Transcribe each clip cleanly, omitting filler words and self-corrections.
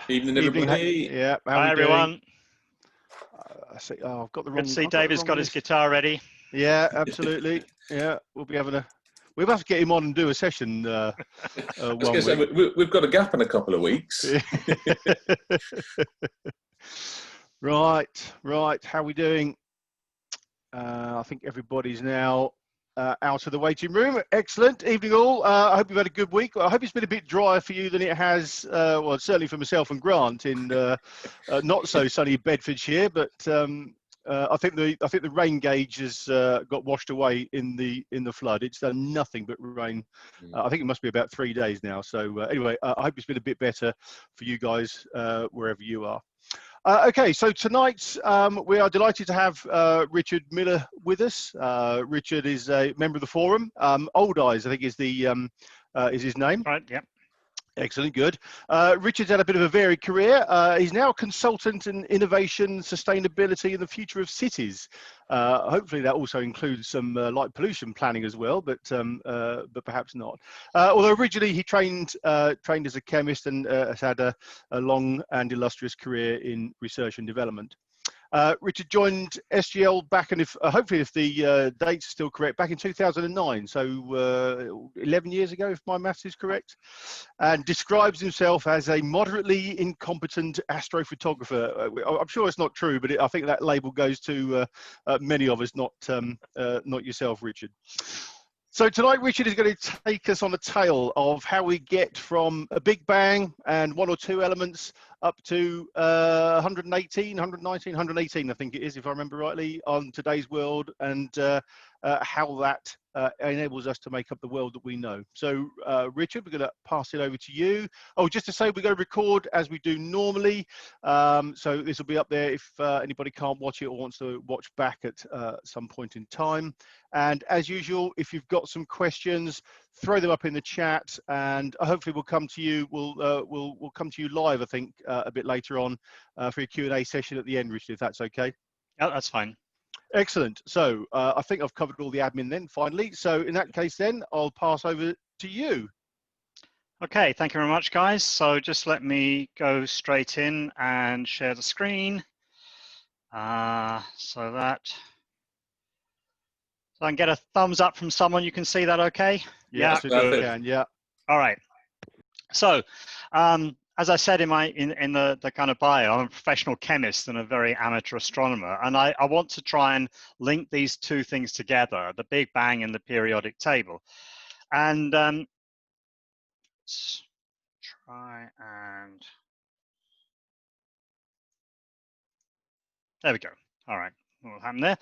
Evening, Evening. everybody. Yeah, how Hi, we everyone. doing? I see. Oh, I've got the Good wrong. to see I've got the David's wrong got his list. guitar ready. Yeah, absolutely. Yeah, we'll be having a. We must get him on and do a session I was one going to week. say, we've got a gap in a couple of weeks. Right. How we doing? I think everybody's now out of the waiting room. Excellent. Evening all. I hope you've had a good week. I hope it's been a bit drier for you than it has, well, certainly for myself and Grant in not so sunny Bedfordshire, but I think the rain gauge has got washed away in the flood. It's done nothing but rain. I think it must be about 3 days now. So anyway, I hope it's been a bit better for you guys wherever you are. Okay, so tonight we are delighted to have Richard Miller with us. Richard is a member of the forum. Old Eyes, I think, is his name. Right. Yep. Excellent, good. Richard's had a bit of a varied career. He's now a consultant in innovation, sustainability, and the future of cities. Hopefully, that also includes some light pollution planning as well, but perhaps not. Although originally he trained as a chemist and has had a long and illustrious career in research and development. Richard joined SGL back, and hopefully if the dates are still correct, back in 2009, so 11 years ago, if my maths is correct, and describes himself as a moderately incompetent astrophotographer. I'm sure it's not true, but I think that label goes to many of us, not yourself, Richard. So tonight, Richard is going to take us on the tale of how we get from a Big Bang and one or two elements up to 118, 119, 118, I think it is, if I remember rightly, on today's world, and how that enables us to make up the world that we know. So, Richard, we're going to pass it over to you. Oh, just to say, we're going to record as we do normally. So this will be up there if anybody can't watch it or wants to watch back at some point in time. And as usual, if you've got some questions, throw them up in the chat, and hopefully we'll come to you. We'll come to you live, I think, a bit later on for a Q&A session at the end, Richard, if that's okay. Yeah, that's fine. Excellent. So I think I've covered all the admin then, finally. So in that case then, I'll pass over to you. Okay, thank you very much, guys. So just let me go straight in and share the screen. So I can get a thumbs up from someone. You can see that okay? Yeah, good. Can, yeah. All right. So as I said in the kind of bio, I'm a professional chemist and a very amateur astronomer, and I want to try and link these two things together, the Big Bang and the periodic table. And let's try and there we go. All right, what happened there?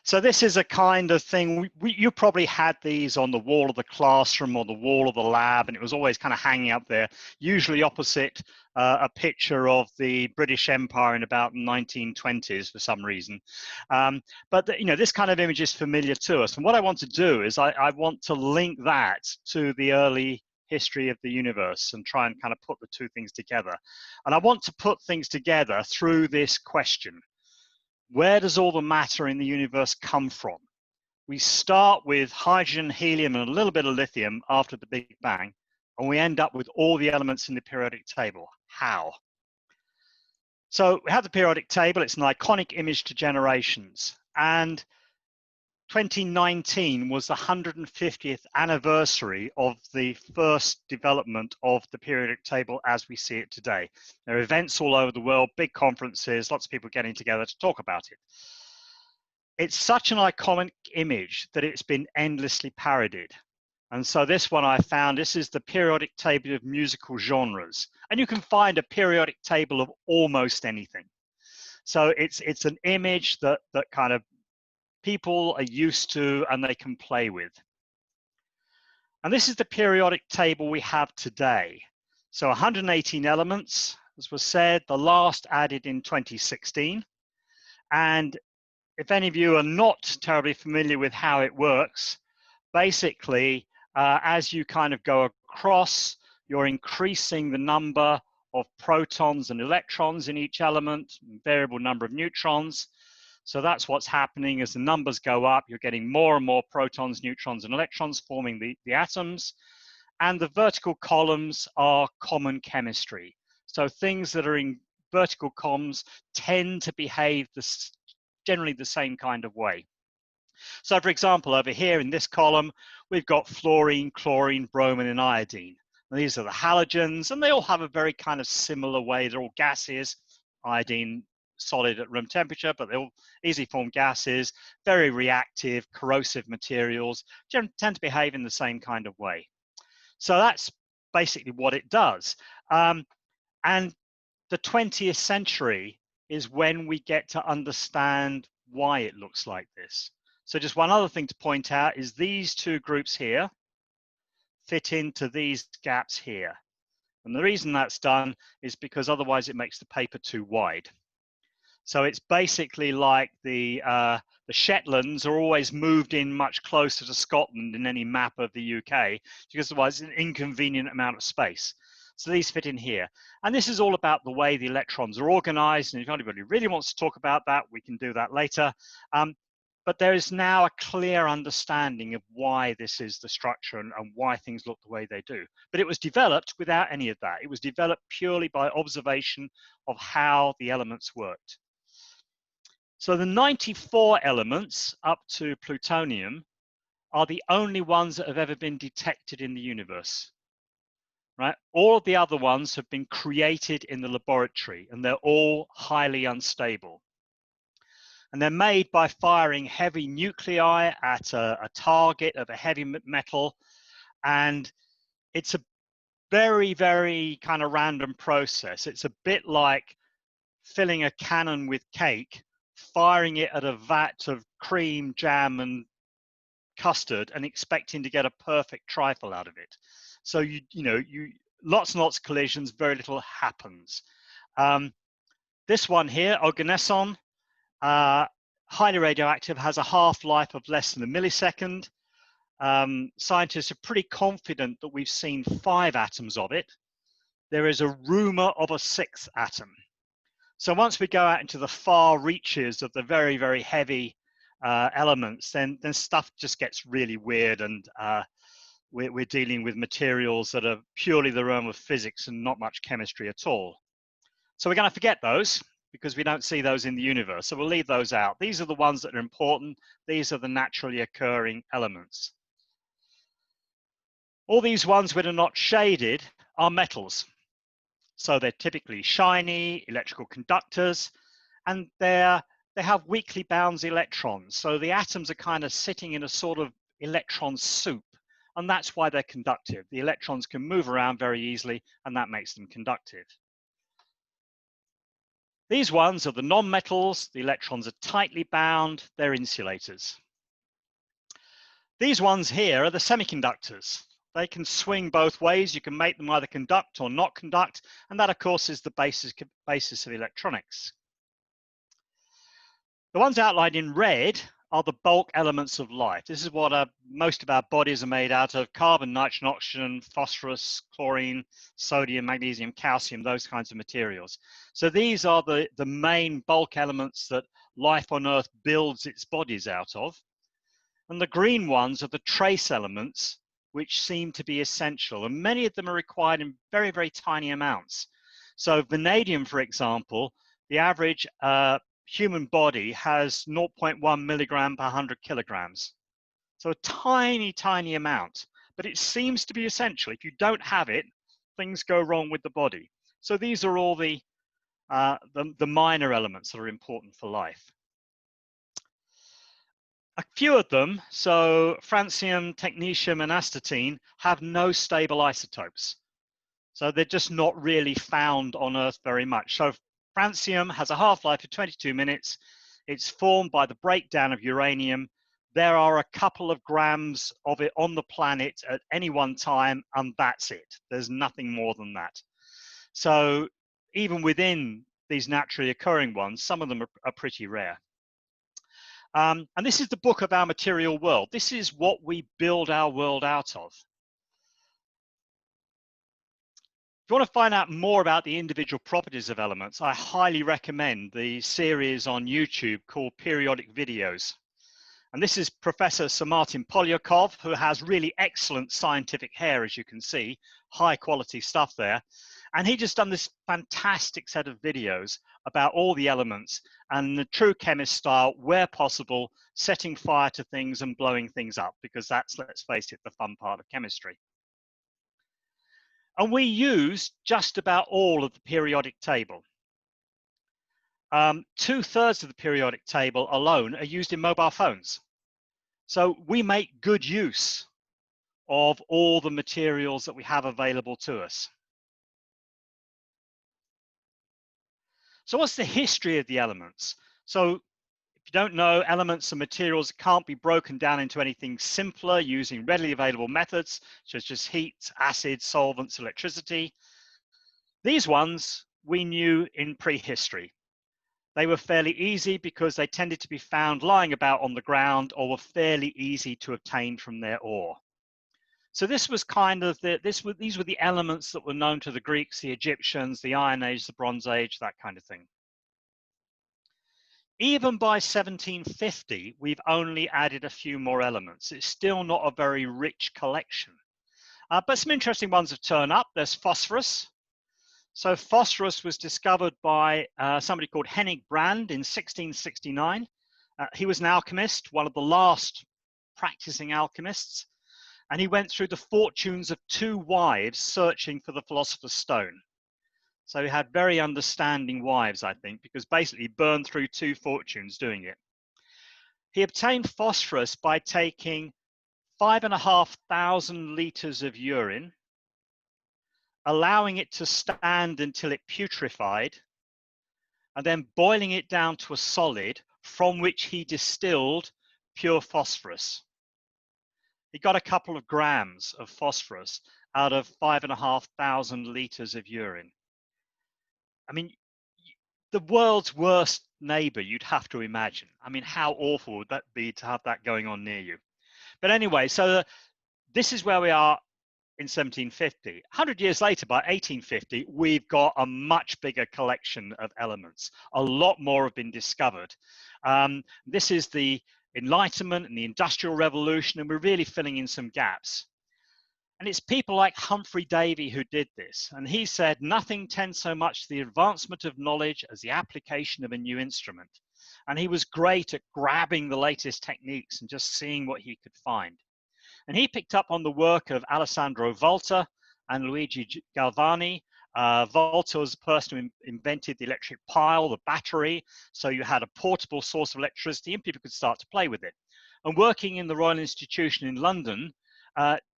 So this is a kind of thing, you probably had these on the wall of the classroom or the wall of the lab, and it was always kind of hanging up there, usually opposite a picture of the British Empire in about 1920s for some reason. But this kind of image is familiar to us. And what I want to do is I want to link that to the early history of the universe and try and kind of put the two things together. And I want to put things together through this question. Where does all the matter in the universe come from? We start with hydrogen, helium, and a little bit of lithium after the Big Bang, and we end up with all the elements in the periodic table. How? So we have the periodic table. It's an iconic image to generations. And 2019 was the 150th anniversary of the first development of the periodic table as we see it today. There are events all over the world, big conferences, lots of people getting together to talk about it. It's such an iconic image that it's been endlessly parodied. And so this one I found, this is the periodic table of musical genres. And you can find a periodic table of almost anything. So it's an image that kind of people are used to and they can play with. And this is the periodic table we have today. So 118 elements, as was said, the last added in 2016. And if any of you are not terribly familiar with how it works, basically, as you kind of go across, you're increasing the number of protons and electrons in each element, variable number of neutrons. So that's what's happening as the numbers go up. You're getting more and more protons, neutrons, and electrons forming the atoms. And the vertical columns are common chemistry. So things that are in vertical columns tend to behave generally the same kind of way. So for example, over here in this column, we've got fluorine, chlorine, bromine, and iodine. And these are the halogens, and they all have a very kind of similar way. They're all gases, iodine solid at room temperature, but they all easily form gases, very reactive, corrosive materials, tend to behave in the same kind of way. So that's basically what it does. And the 20th century is when we get to understand why it looks like this. So just one other thing to point out is these two groups here fit into these gaps here. And the reason that's done is because otherwise it makes the paper too wide. So it's basically like the Shetlands are always moved in much closer to Scotland in any map of the UK, because otherwise it's an inconvenient amount of space. So these fit in here. And this is all about the way the electrons are organized. And if anybody really wants to talk about that, we can do that later. But there is now a clear understanding of why this is the structure and why things look the way they do. But it was developed without any of that. It was developed purely by observation of how the elements worked. So the 94 elements up to plutonium are the only ones that have ever been detected in the universe. Right? All of the other ones have been created in the laboratory, and they're all highly unstable. And they're made by firing heavy nuclei at a target of a heavy metal. And it's a very, very kind of random process. It's a bit like filling a cannon with cake, firing it at a vat of cream, jam, and custard, and expecting to get a perfect trifle out of it. So you lots and lots of collisions, very little happens. This one here, oganesson, highly radioactive, has a half-life of less than a millisecond. Scientists are pretty confident that we've seen 5 atoms of it. There is a rumor of a 6th atom. So once we go out into the far reaches of the very, very heavy elements, then stuff just gets really weird, and we're dealing with materials that are purely the realm of physics and not much chemistry at all. So we're going to forget those because we don't see those in the universe. So we'll leave those out. These are the ones that are important. These are the naturally occurring elements. All these ones that are not shaded are metals. So they're typically shiny, electrical conductors, and they have weakly bound electrons. So the atoms are kind of sitting in a sort of electron soup, and that's why they're conductive. The electrons can move around very easily, and that makes them conductive. These ones are the non-metals. The electrons are tightly bound. They're insulators. These ones here are the semiconductors. They can swing both ways. You can make them either conduct or not conduct, and that, of course, is the basis of electronics. The ones outlined in red are the bulk elements of life. This is what most of our bodies are made out of: carbon, nitrogen, oxygen, phosphorus, chlorine, sodium, magnesium, calcium, those kinds of materials. So these are the main bulk elements that life on Earth builds its bodies out of. And the green ones are the trace elements, which seem to be essential. And many of them are required in very, very tiny amounts. So vanadium, for example, the average human body has 0.1 milligram per 100 kilograms. So a tiny, tiny amount, but it seems to be essential. If you don't have it, things go wrong with the body. So these are all the minor elements that are important for life. A few of them, so francium, technetium, and astatine, have no stable isotopes. So they're just not really found on Earth very much. So francium has a half-life of 22 minutes. It's formed by the breakdown of uranium. There are a couple of grams of it on the planet at any one time, and that's it. There's nothing more than that. So even within these naturally occurring ones, some of them are pretty rare. And this is the book of our material world. This is what we build our world out of. If you want to find out more about the individual properties of elements, I highly recommend the series on YouTube called Periodic Videos. And this is Professor Sir Martin Polyakov, who has really excellent scientific hair, as you can see, high quality stuff there. And he just done this fantastic set of videos about all the elements and the true chemist style, where possible, setting fire to things and blowing things up, because that's, let's face it, the fun part of chemistry. And we use just about all of the periodic table. 2/3 of the periodic table alone are used in mobile phones. So we make good use of all the materials that we have available to us. So what's the history of the elements? So if you don't know, elements and materials can't be broken down into anything simpler using readily available methods, such as heat, acids, solvents, electricity. These ones we knew in prehistory. They were fairly easy because they tended to be found lying about on the ground or were fairly easy to obtain from their ore. So this was kind of these were the elements that were known to the Greeks, the Egyptians, the Iron Age, the Bronze Age, that kind of thing. Even by 1750, we've only added a few more elements. It's still not a very rich collection. But some interesting ones have turned up. There's phosphorus. So phosphorus was discovered by somebody called Henning Brand in 1669. He was an alchemist, one of the last practicing alchemists, and he went through the fortunes of 2 wives searching for the philosopher's stone. So he had very understanding wives, I think, because basically he burned through 2 fortunes doing it. He obtained phosphorus by taking 5,500 liters of urine, allowing it to stand until it putrefied, and then boiling it down to a solid from which he distilled pure phosphorus. He got a couple of grams of phosphorus out of 5,500 liters of urine. I mean, the world's worst neighbor, you'd have to imagine. I mean, how awful would that be to have that going on near you? But anyway, so this is where we are in 1750. 100 years later, by 1850, we've got a much bigger collection of elements. A lot more have been discovered. This is the Enlightenment and the Industrial Revolution, and we're really filling in some gaps. And it's people like Humphrey Davy who did this. And he said, nothing tends so much to the advancement of knowledge as the application of a new instrument. And he was great at grabbing the latest techniques and just seeing what he could find. And he picked up on the work of Alessandro Volta and Luigi Galvani. Volta was the person who invented the electric pile, the battery, so you had a portable source of electricity and people could start to play with it. And working in the Royal Institution in London,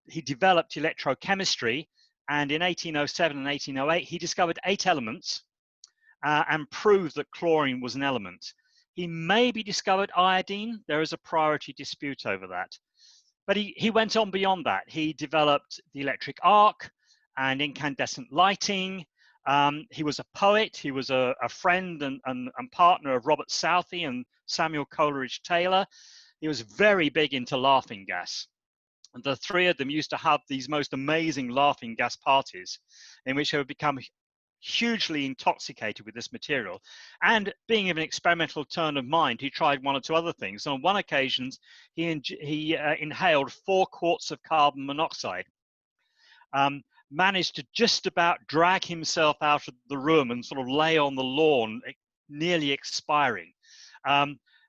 he developed electrochemistry, and in 1807 and 1808, he discovered 8 elements and proved that chlorine was an element. He maybe discovered iodine. There is a priority dispute over that. But he went on beyond that. He developed the electric arc and incandescent lighting. He was a poet. He was a friend and partner of Robert Southey and Samuel Coleridge Taylor. He was very big into laughing gas. And the 3 of them used to have these most amazing laughing gas parties in which they would become hugely intoxicated with this material. And being of an experimental turn of mind, he tried 1 or 2 other things. On one occasion, he inhaled 4 quarts of carbon monoxide, managed to just about drag himself out of the room and sort of lay on the lawn, nearly expiring.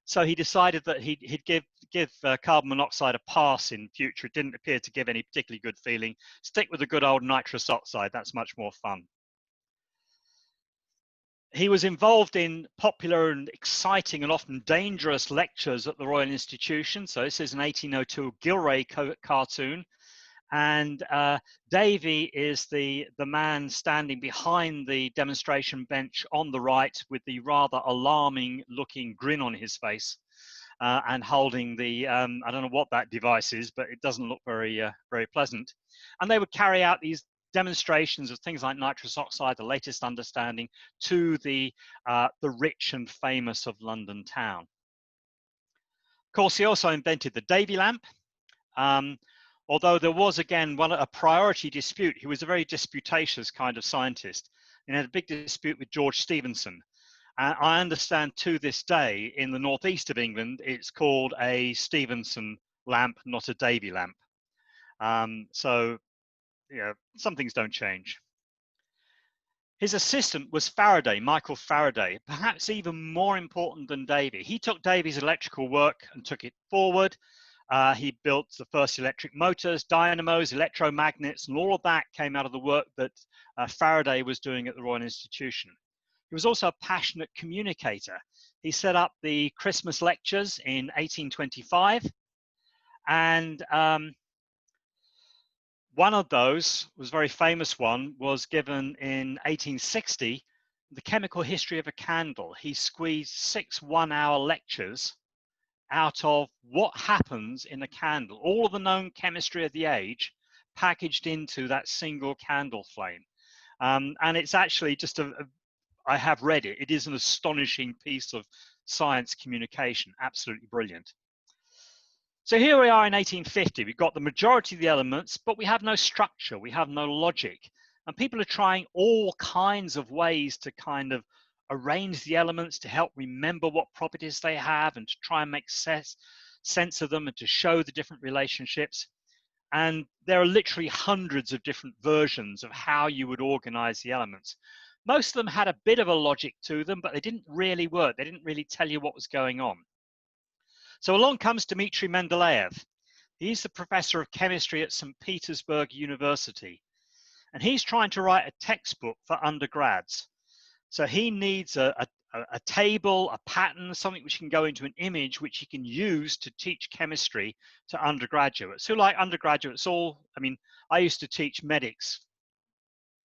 So he decided that he'd give carbon monoxide a pass in future. It didn't appear to give any particularly good feeling. Stick with the good old nitrous oxide. That's much more fun. He was involved in popular and exciting and often dangerous lectures at the Royal Institution. So this is an 1802 Gilray cartoon. And Davy is the man standing behind the demonstration bench on the right with the rather alarming looking grin on his face and holding the, I don't know what that device is, but it doesn't look very pleasant. And they would carry out these demonstrations of things like nitrous oxide, the latest understanding, to the rich and famous of London town. Of course, he also invented the Davy lamp. Although there was, again, a priority dispute. He was a very disputatious kind of scientist. He had a big dispute with George Stephenson. And I understand to this day, in the northeast of England, it's called a Stephenson lamp, not a Davy lamp. So, yeah, some things don't change. His assistant was Faraday, Michael Faraday, perhaps even more important than Davy. He took Davy's electrical work and took it forward. He built the first electric motors, dynamos, electromagnets, and all of that came out of the work that Faraday was doing at the Royal Institution. He was also a passionate communicator. He set up the Christmas lectures in 1825, and one of those was a very famous one, was given in 1860, the chemical history of a candle. He squeezed 6 one-hour lectures out of what happens in a candle, all of the known chemistry of the age packaged into that single candle flame. And it's actually just I have read it. It is an astonishing piece of science communication, absolutely brilliant. So here we are in 1850. We've got the majority of the elements, but we have no structure, we have no logic. And people are trying all kinds of ways to kind of arrange the elements to help remember what properties they have and to try and make sense of them and to show the different relationships. And there are literally hundreds of different versions of how you would organize the elements. Most of them had a bit of a logic to them, but they didn't really work. They didn't really tell you what was going on. So along comes Dmitry Mendeleev. He's the professor of chemistry at St. Petersburg University. And he's trying to write a textbook for undergrads. So he needs a table, a pattern, something which can go into an image which he can use to teach chemistry to undergraduates. So like undergraduates, I used to teach medics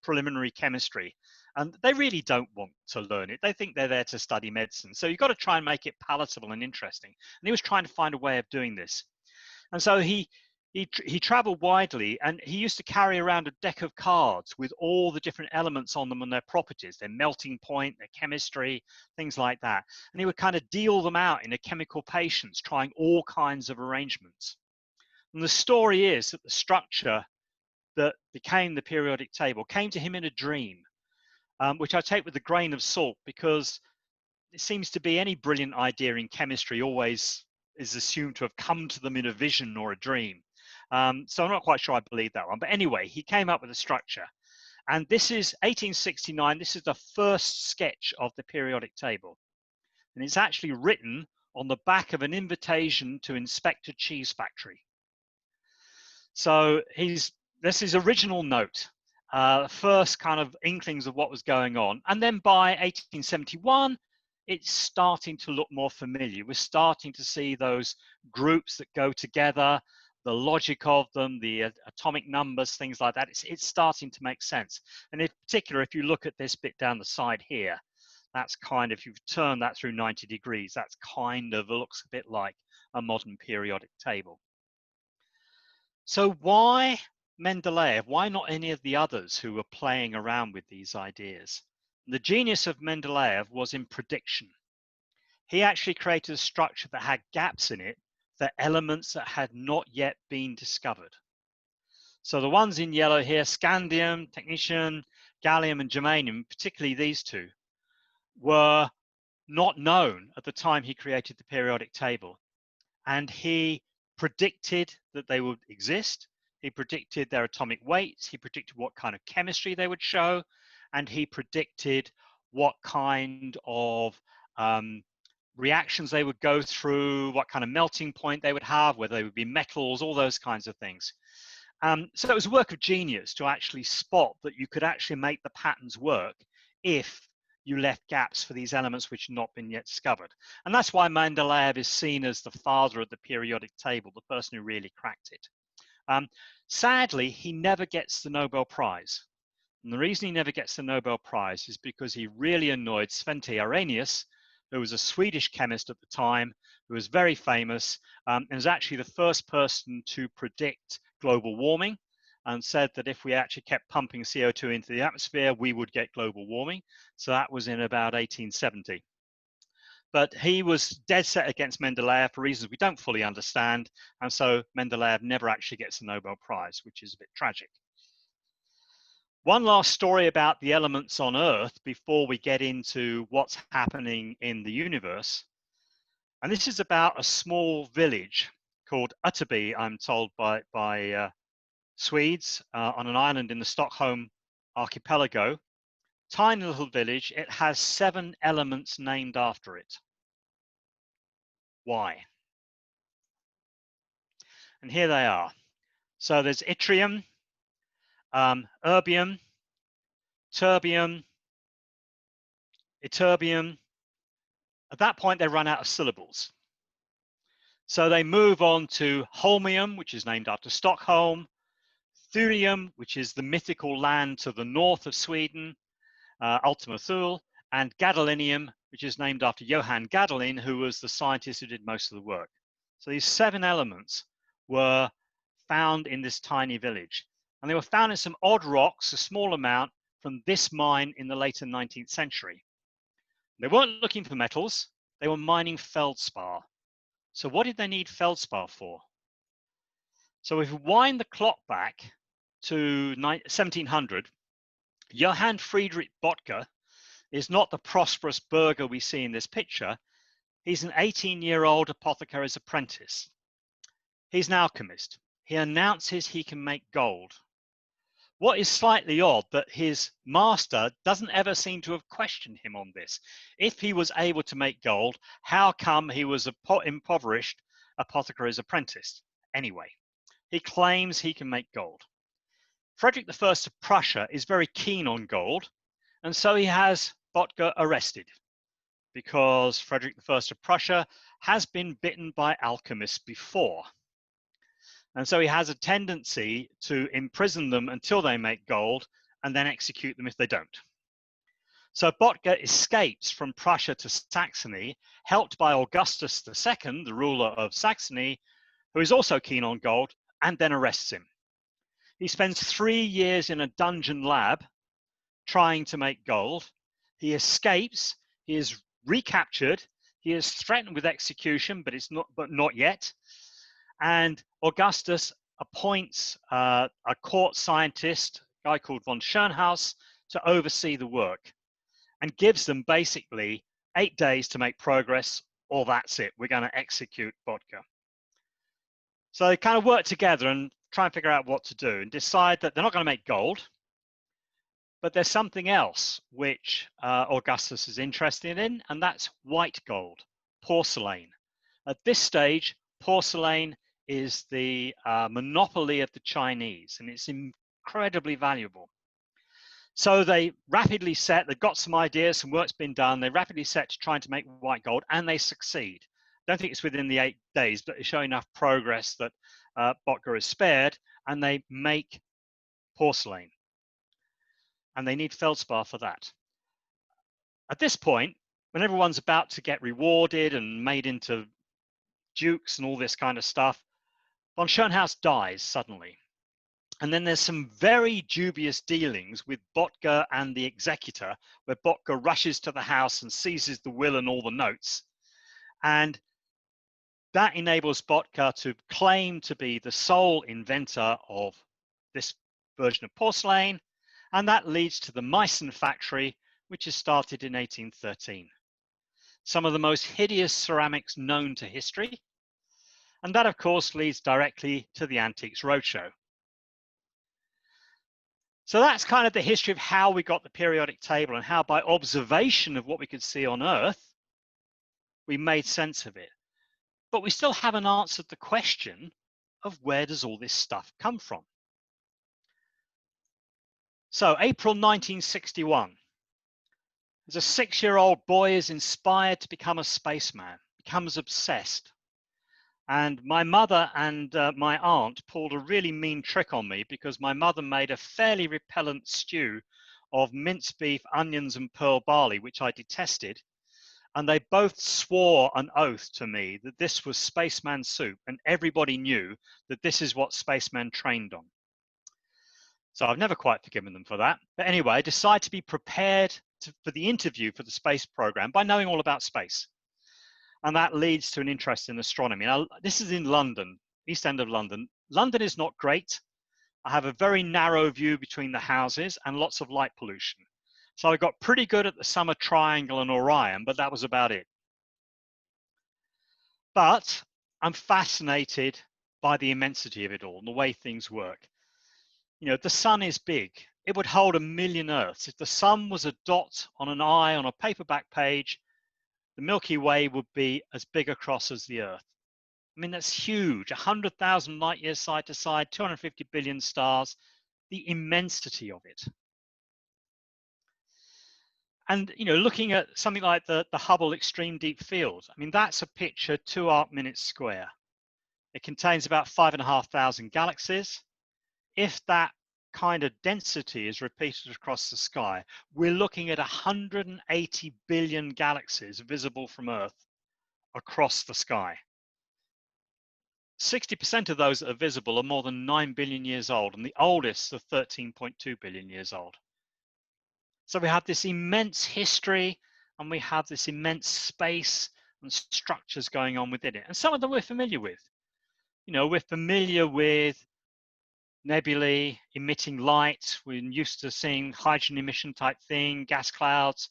preliminary chemistry, and they really don't want to learn it. They think they're there to study medicine. So you've got to try and make it palatable and interesting. And he was trying to find a way of doing this. And so he traveled widely, and he used to carry around a deck of cards with all the different elements on them and their properties, their melting point, their chemistry, things like that. And he would kind of deal them out in a chemical patience, trying all kinds of arrangements. And the story is that the structure that became the periodic table came to him in a dream, which I take with a grain of salt, because it seems to be any brilliant idea in chemistry always is assumed to have come to them in a vision or a dream. So I'm not quite sure I believe that one. But anyway, he came up with a structure. And this is 1869. This is the first sketch of the periodic table. And it's actually written on the back of an invitation to inspect a cheese factory. So this is original note, first kind of inklings of what was going on. And then by 1871, it's starting to look more familiar. We're starting to see those groups that go together, the logic of them, the atomic numbers, things like that. It's starting to make sense. And in particular, if you look at this bit down the side here, that's kind of, if you turn that through 90 degrees, that's kind of looks a bit like a modern periodic table. So why Mendeleev? Why not any of the others who were playing around with these ideas? The genius of Mendeleev was in prediction. He actually created a structure that had gaps in it, for elements that had not yet been discovered. So the ones in yellow here, scandium, technetium, gallium, and germanium, particularly these two, were not known at the time he created the periodic table. And he predicted that they would exist. He predicted their atomic weights. He predicted what kind of chemistry they would show. And he predicted what kind of reactions they would go through, what kind of melting point they would have, whether they would be metals, all those kinds of things. So it was a work of genius to actually spot that you could actually make the patterns work if you left gaps for these elements which had not been yet discovered. And that's why Mendeleev is seen as the father of the periodic table, the person who really cracked it. Sadly, he never gets the Nobel Prize. And the reason he never gets the Nobel Prize is because he really annoyed Svante Arrhenius, who was a Swedish chemist at the time, who was very famous, and was actually the first person to predict global warming, and said that if we actually kept pumping CO2 into the atmosphere, we would get global warming. So that was in about 1870. But he was dead set against Mendeleev for reasons we don't fully understand, and so Mendeleev never actually gets the Nobel Prize, which is a bit tragic. One last story about the elements on Earth before we get into what's happening in the universe. And this is about a small village called Utterby, I'm told by Swedes, on an island in the Stockholm archipelago, tiny little village, it has 7 elements named after it. Why? And here they are. So there's yttrium, erbium, terbium, ytterbium. At that point, they run out of syllables. So they move on to holmium, which is named after Stockholm, thurium, which is the mythical land to the north of Sweden, Ultima Thule, and gadolinium, which is named after Johann Gadolin, who was the scientist who did most of the work. So these 7 elements were found in this tiny village. And they were found in some odd rocks, a small amount, from this mine in the later 19th century. They weren't looking for metals, they were mining feldspar. So what did they need feldspar for? So if we wind the clock back to 1700, Johann Friedrich Böttger is not the prosperous burgher we see in this picture. He's an 18-year-old apothecary's apprentice. He's an alchemist. He announces he can make gold. What is slightly odd that his master doesn't ever seem to have questioned him on this. If he was able to make gold, how come he was an impoverished apothecary's apprentice? Anyway, he claims he can make gold. Frederick I of Prussia is very keen on gold, and so he has Böttger arrested because Frederick I of Prussia has been bitten by alchemists before. And so he has a tendency to imprison them until they make gold and then execute them if they don't. So Böttger escapes from Prussia to Saxony, helped by Augustus II, the ruler of Saxony, who is also keen on gold, and then arrests him. He spends 3 years in a dungeon lab trying to make gold. He escapes, he is recaptured, he is threatened with execution, but not yet. And Augustus appoints a court scientist, a guy called von Schönhaus, to oversee the work and gives them basically 8 days to make progress, or that's it, we're going to execute Böttger. So they kind of work together and try and figure out what to do and decide that they're not going to make gold, but there's something else which Augustus is interested in, and that's white gold, porcelain. At this stage, porcelain is the monopoly of the Chinese, and it's incredibly valuable. So they rapidly set, they've got some ideas, some work's been done, they rapidly set to trying to make white gold, and they succeed. I don't think it's within the 8 days, but it's showing enough progress that Böttger is spared, and they make porcelain. And they need feldspar for that. At this point, when everyone's about to get rewarded and made into dukes and all this kind of stuff, von Schönhaus dies suddenly. And then there's some very dubious dealings with Böttger and the executor, where Böttger rushes to the house and seizes the will and all the notes. And that enables Böttger to claim to be the sole inventor of this version of porcelain. And that leads to the Meissen factory, which is started in 1813. Some of the most hideous ceramics known to history. And that, of course, leads directly to the Antiques Roadshow. So that's kind of the history of how we got the periodic table and how, by observation of what we could see on Earth, we made sense of it. But we still haven't answered the question of where does all this stuff come from? So April 1961, as a 6-year-old boy is inspired to become a spaceman, becomes obsessed. And my mother and my aunt pulled a really mean trick on me because my mother made a fairly repellent stew of minced beef, onions, and pearl barley, which I detested. And they both swore an oath to me that this was spaceman soup, and everybody knew that this is what spacemen trained on. So I've never quite forgiven them for that. But anyway, I decided to be prepared for the interview for the space program by knowing all about space. And that leads to an interest in astronomy. Now, this is in London, East End of London. London is not great. I have a very narrow view between the houses and lots of light pollution. So I got pretty good at the Summer Triangle and Orion, but that was about it. But I'm fascinated by the immensity of it all and the way things work. You know, the sun is big. it would hold 1 million Earths. If the sun was a dot on an eye on a paperback page, the Milky Way would be as big across as the Earth. I mean, that's huge. 100,000 light years side to side, 250 billion stars, the immensity of it. And, you know, looking at something like the Hubble Extreme Deep Field, I mean, that's a picture 2 arc-minutes square. It contains about 5,500 galaxies. If that kind of density is repeated across the sky, we're looking at 180 billion galaxies visible from Earth across the sky. 60% of those that are visible are more than 9 billion years old, and the oldest are 13.2 billion years old. So we have this immense history, and we have this immense space and structures going on within it. And some of them we're familiar with. You know, we're familiar with nebulae emitting light. We're used to seeing hydrogen emission type thing, gas clouds.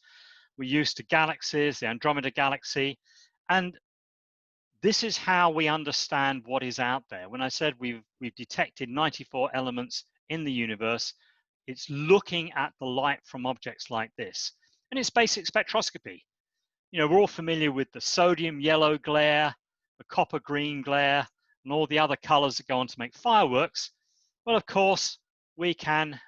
We're used to galaxies, the Andromeda galaxy. And this is how we understand what is out there. When I said we've detected 94 elements in the universe, it's looking at the light from objects like this. And it's basic spectroscopy. You know, we're all familiar with the sodium yellow glare, the copper green glare, and all the other colors that go on to make fireworks. Well, of course, we can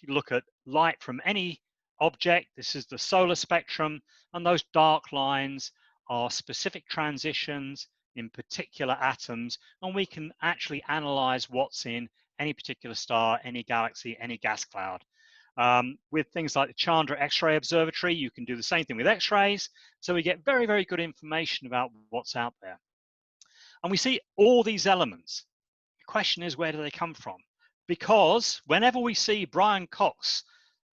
look at light from any object. This is the solar spectrum, and those dark lines are specific transitions in particular atoms, and we can actually analyze what's in any particular star, any galaxy, any gas cloud. With things like the Chandra X-ray Observatory, you can do the same thing with X-rays, so we get very, very good information about what's out there. And we see all these elements. The question is, where do they come from? Because whenever we see Brian Cox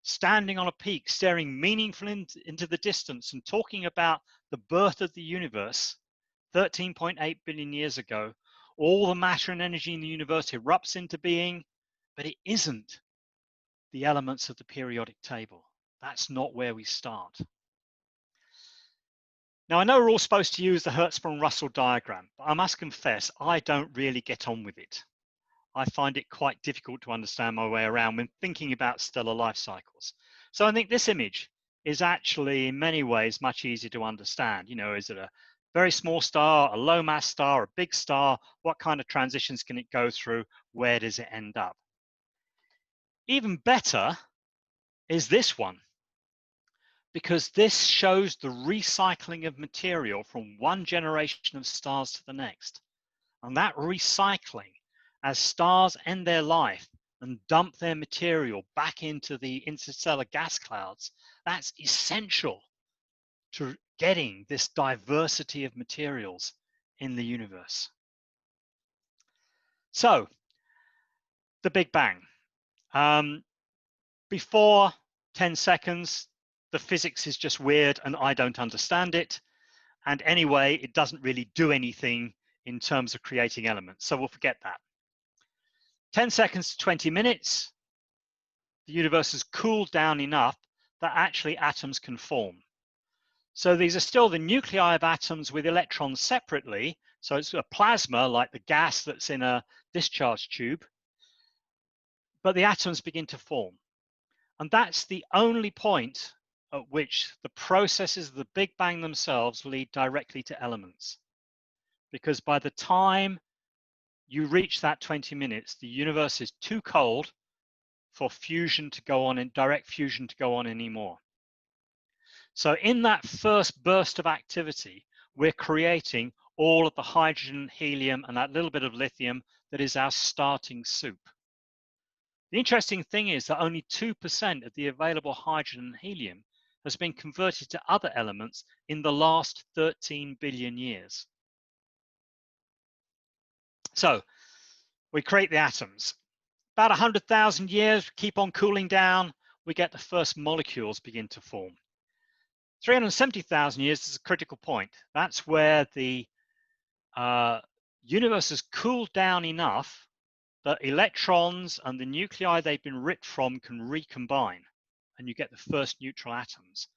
standing on a peak, staring meaningfully into the distance and talking about the birth of the universe 13.8 billion years ago, all the matter and energy in the universe erupts into being, but it isn't the elements of the periodic table. That's not where we start. Now, I know we're all supposed to use the Hertzsprung-Russell diagram, but I must confess, I don't really get on with it. I find it quite difficult to understand my way around when thinking about stellar life cycles. So I think this image is actually in many ways much easier to understand. You know, is it a very small star, a low mass star, a big star? What kind of transitions can it go through? Where does it end up? Even better is this one, because this shows the recycling of material from one generation of stars to the next. And that recycling, as stars end their life and dump their material back into the interstellar gas clouds, that's essential to getting this diversity of materials in the universe. So, the Big Bang. Before 10 seconds, the physics is just weird and I don't understand it. And anyway, it doesn't really do anything in terms of creating elements. So we'll forget that. 10 seconds to 20 minutes, the universe has cooled down enough that actually atoms can form. So these are still the nuclei of atoms with electrons separately. So it's a plasma like the gas that's in a discharge tube. But the atoms begin to form. And that's the only point at which the processes of the Big Bang themselves lead directly to elements. Because by the time you reach that 20 minutes, the universe is too cold for fusion to go on, and direct fusion to go on anymore. So in that first burst of activity, we're creating all of the hydrogen, helium, and that little bit of lithium that is our starting soup. The interesting thing is that only 2% of the available hydrogen and helium has been converted to other elements in the last 13 billion years. So we create the atoms. About 100,000 years, keep on cooling down, we get the first molecules begin to form. 370,000 years is a critical point. That's where the universe has cooled down enough that electrons and the nuclei they've been ripped from can recombine, and you get the first neutral atoms.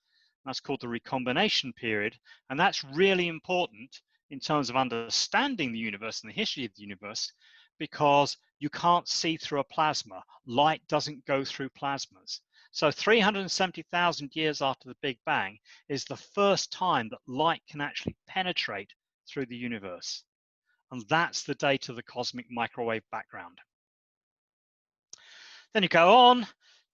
That's called the recombination period, and that's really important in terms of understanding the universe and the history of the universe, because you can't see through a plasma. Light doesn't go through plasmas. So 370,000 years after the Big Bang is the first time that light can actually penetrate through the universe. And that's the date of the cosmic microwave background. Then you go on,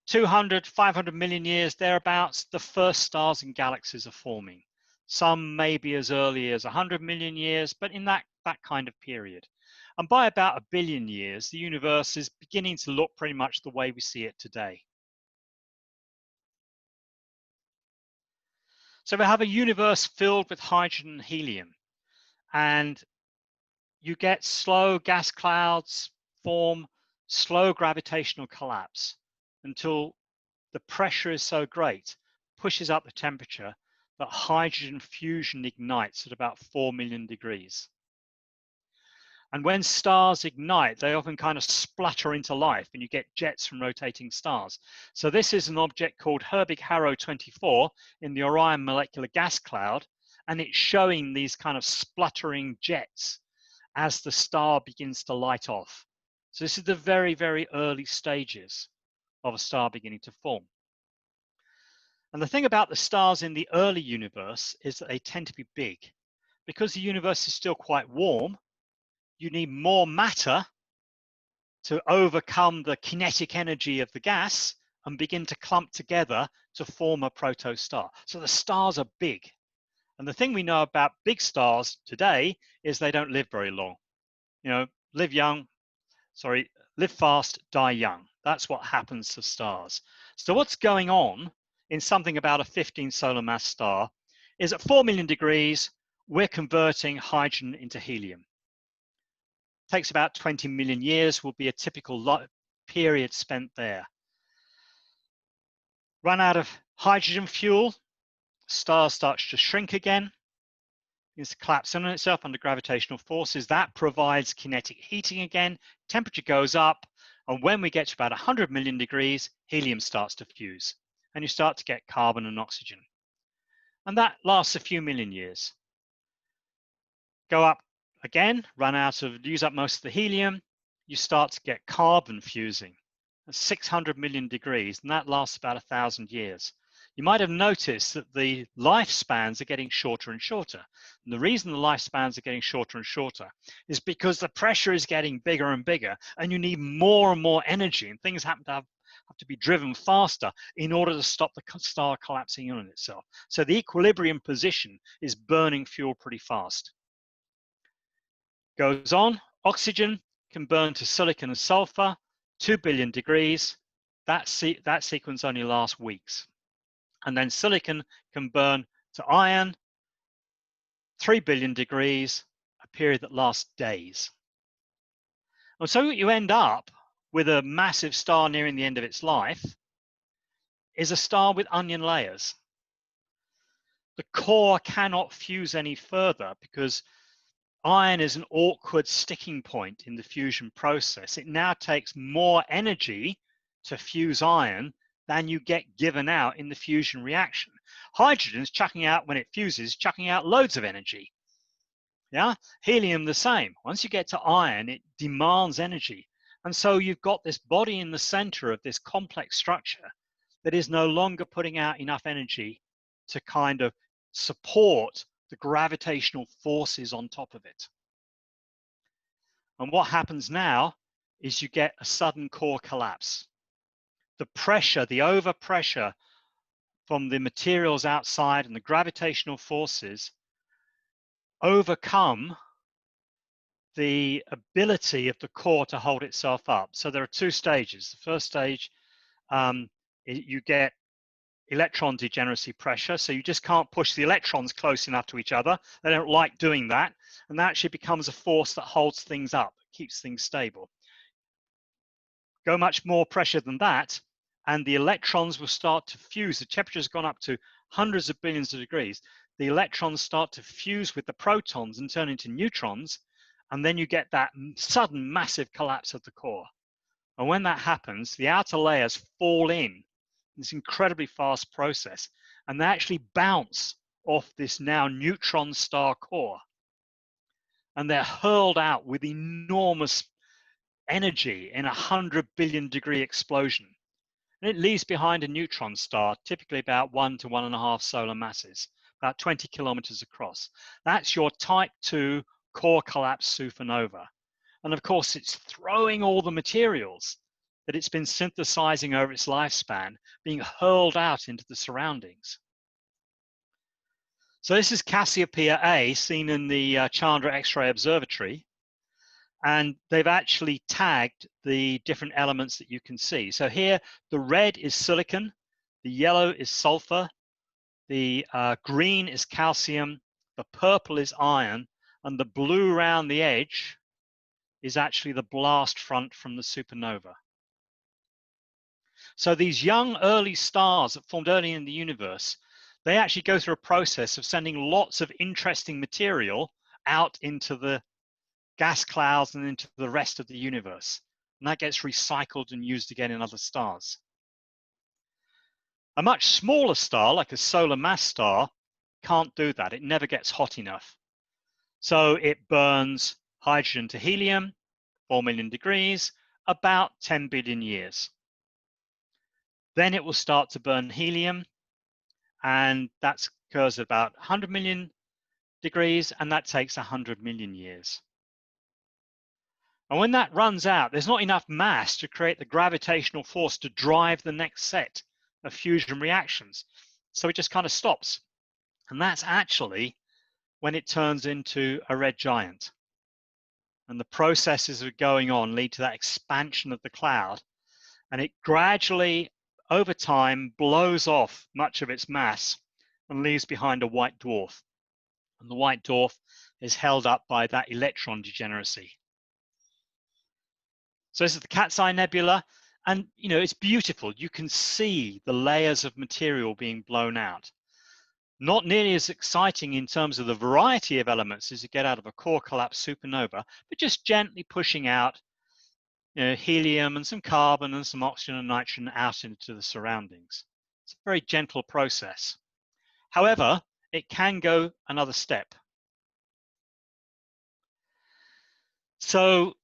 200, 500 million years thereabouts, the first stars and galaxies are forming. Some may be as early as 100 million years, but in that kind of period. And by about 1 billion years, the universe is beginning to look pretty much the way we see it today. So we have a universe filled with hydrogen and helium, and you get slow gas clouds form, slow gravitational collapse until the pressure is so great, pushes up the temperature, that hydrogen fusion ignites at about 4 million degrees. And when stars ignite, they often kind of splutter into life and you get jets from rotating stars. So this is an object called Herbig-Haro 24 in the Orion Molecular Gas Cloud, and it's showing these kind of spluttering jets as the star begins to light off. So this is the very, very early stages of a star beginning to form. And the thing about the stars in the early universe is that they tend to be big. Because the universe is still quite warm, you need more matter to overcome the kinetic energy of the gas and begin to clump together to form a protostar. So the stars are big. And the thing we know about big stars today is they don't live very long. You know, live fast, die young. That's what happens to stars. So what's going on in something about a 15 solar mass star is at 4 million degrees, we're converting hydrogen into helium. Takes about 20 million years, will be a typical period spent there. Run out of hydrogen fuel, star starts to shrink again. It's collapsing on itself under gravitational forces. That provides kinetic heating again, temperature goes up, and when we get to about 100 million degrees, helium starts to fuse, and you start to get carbon and oxygen. And that lasts a few million years. Go up again, use up most of the helium, you start to get carbon fusing at 600 million degrees, and that lasts about 1,000 years. You might have noticed that the lifespans are getting shorter and shorter. And the reason the lifespans are getting shorter and shorter is because the pressure is getting bigger and bigger, and you need more and more energy, and things have to be driven faster in order to stop the star collapsing in on itself. So the equilibrium position is burning fuel pretty fast. Goes on, oxygen can burn to silicon and sulfur, 2 billion degrees. That sequence only lasts weeks. And then silicon can burn to iron, 3 billion degrees, a period that lasts days. And so what you end up with a massive star nearing the end of its life is a star with onion layers. The core cannot fuse any further because iron is an awkward sticking point in the fusion process. It now takes more energy to fuse iron than you get given out in the fusion reaction. Hydrogen's chucking out, when it fuses, chucking out loads of energy. Yeah, helium the same. Once you get to iron, it demands energy. And so you've got this body in the center of this complex structure that is no longer putting out enough energy to kind of support the gravitational forces on top of it. And what happens now is you get a sudden core collapse. The pressure, the overpressure from the materials outside and the gravitational forces overcome the ability of the core to hold itself up. So there are two stages. The first stage, you get electron degeneracy pressure. So you just can't push the electrons close enough to each other. They don't like doing that. And that actually becomes a force that holds things up, keeps things stable. Go much more pressure than that, and the electrons will start to fuse. The temperature has gone up to hundreds of billions of degrees. The electrons start to fuse with the protons and turn into neutrons, and then you get that sudden massive collapse of the core. And when that happens, the outer layers fall in this incredibly fast process, and they actually bounce off this now neutron star core. And they're hurled out with enormous energy in a 100 billion degree explosion. And it leaves behind a neutron star, typically about 1 to 1.5 solar masses, about 20 kilometers across. That's your type 2 core collapse supernova. And of course, it's throwing all the materials that it's been synthesizing over its lifespan, being hurled out into the surroundings. So this is Cassiopeia A, seen in the Chandra X-ray Observatory. And they've actually tagged the different elements that you can see. So here, the red is silicon, the yellow is sulfur, the green is calcium, the purple is iron, and the blue around the edge is actually the blast front from the supernova. So these young early stars that formed early in the universe, they actually go through a process of sending lots of interesting material out into the gas clouds and into the rest of the universe. And that gets recycled and used again in other stars. A much smaller star, like a solar mass star, can't do that. It never gets hot enough. So it burns hydrogen to helium, 4 million degrees, about 10 billion years. Then it will start to burn helium, and that occurs at about 100 million degrees, and that takes 100 million years. And when that runs out, there's not enough mass to create the gravitational force to drive the next set of fusion reactions. So it just kind of stops. And that's actually when it turns into a red giant. And the processes that are going on lead to that expansion of the cloud. And it gradually, over time, blows off much of its mass and leaves behind a white dwarf. And the white dwarf is held up by that electron degeneracy. So this is the Cat's Eye Nebula, and it's beautiful. You can see the layers of material being blown out. Not nearly as exciting in terms of the variety of elements as you get out of a core collapse supernova, but just gently pushing out helium and some carbon and some oxygen and nitrogen out into the surroundings. It's a very gentle process. However, it can go another step. So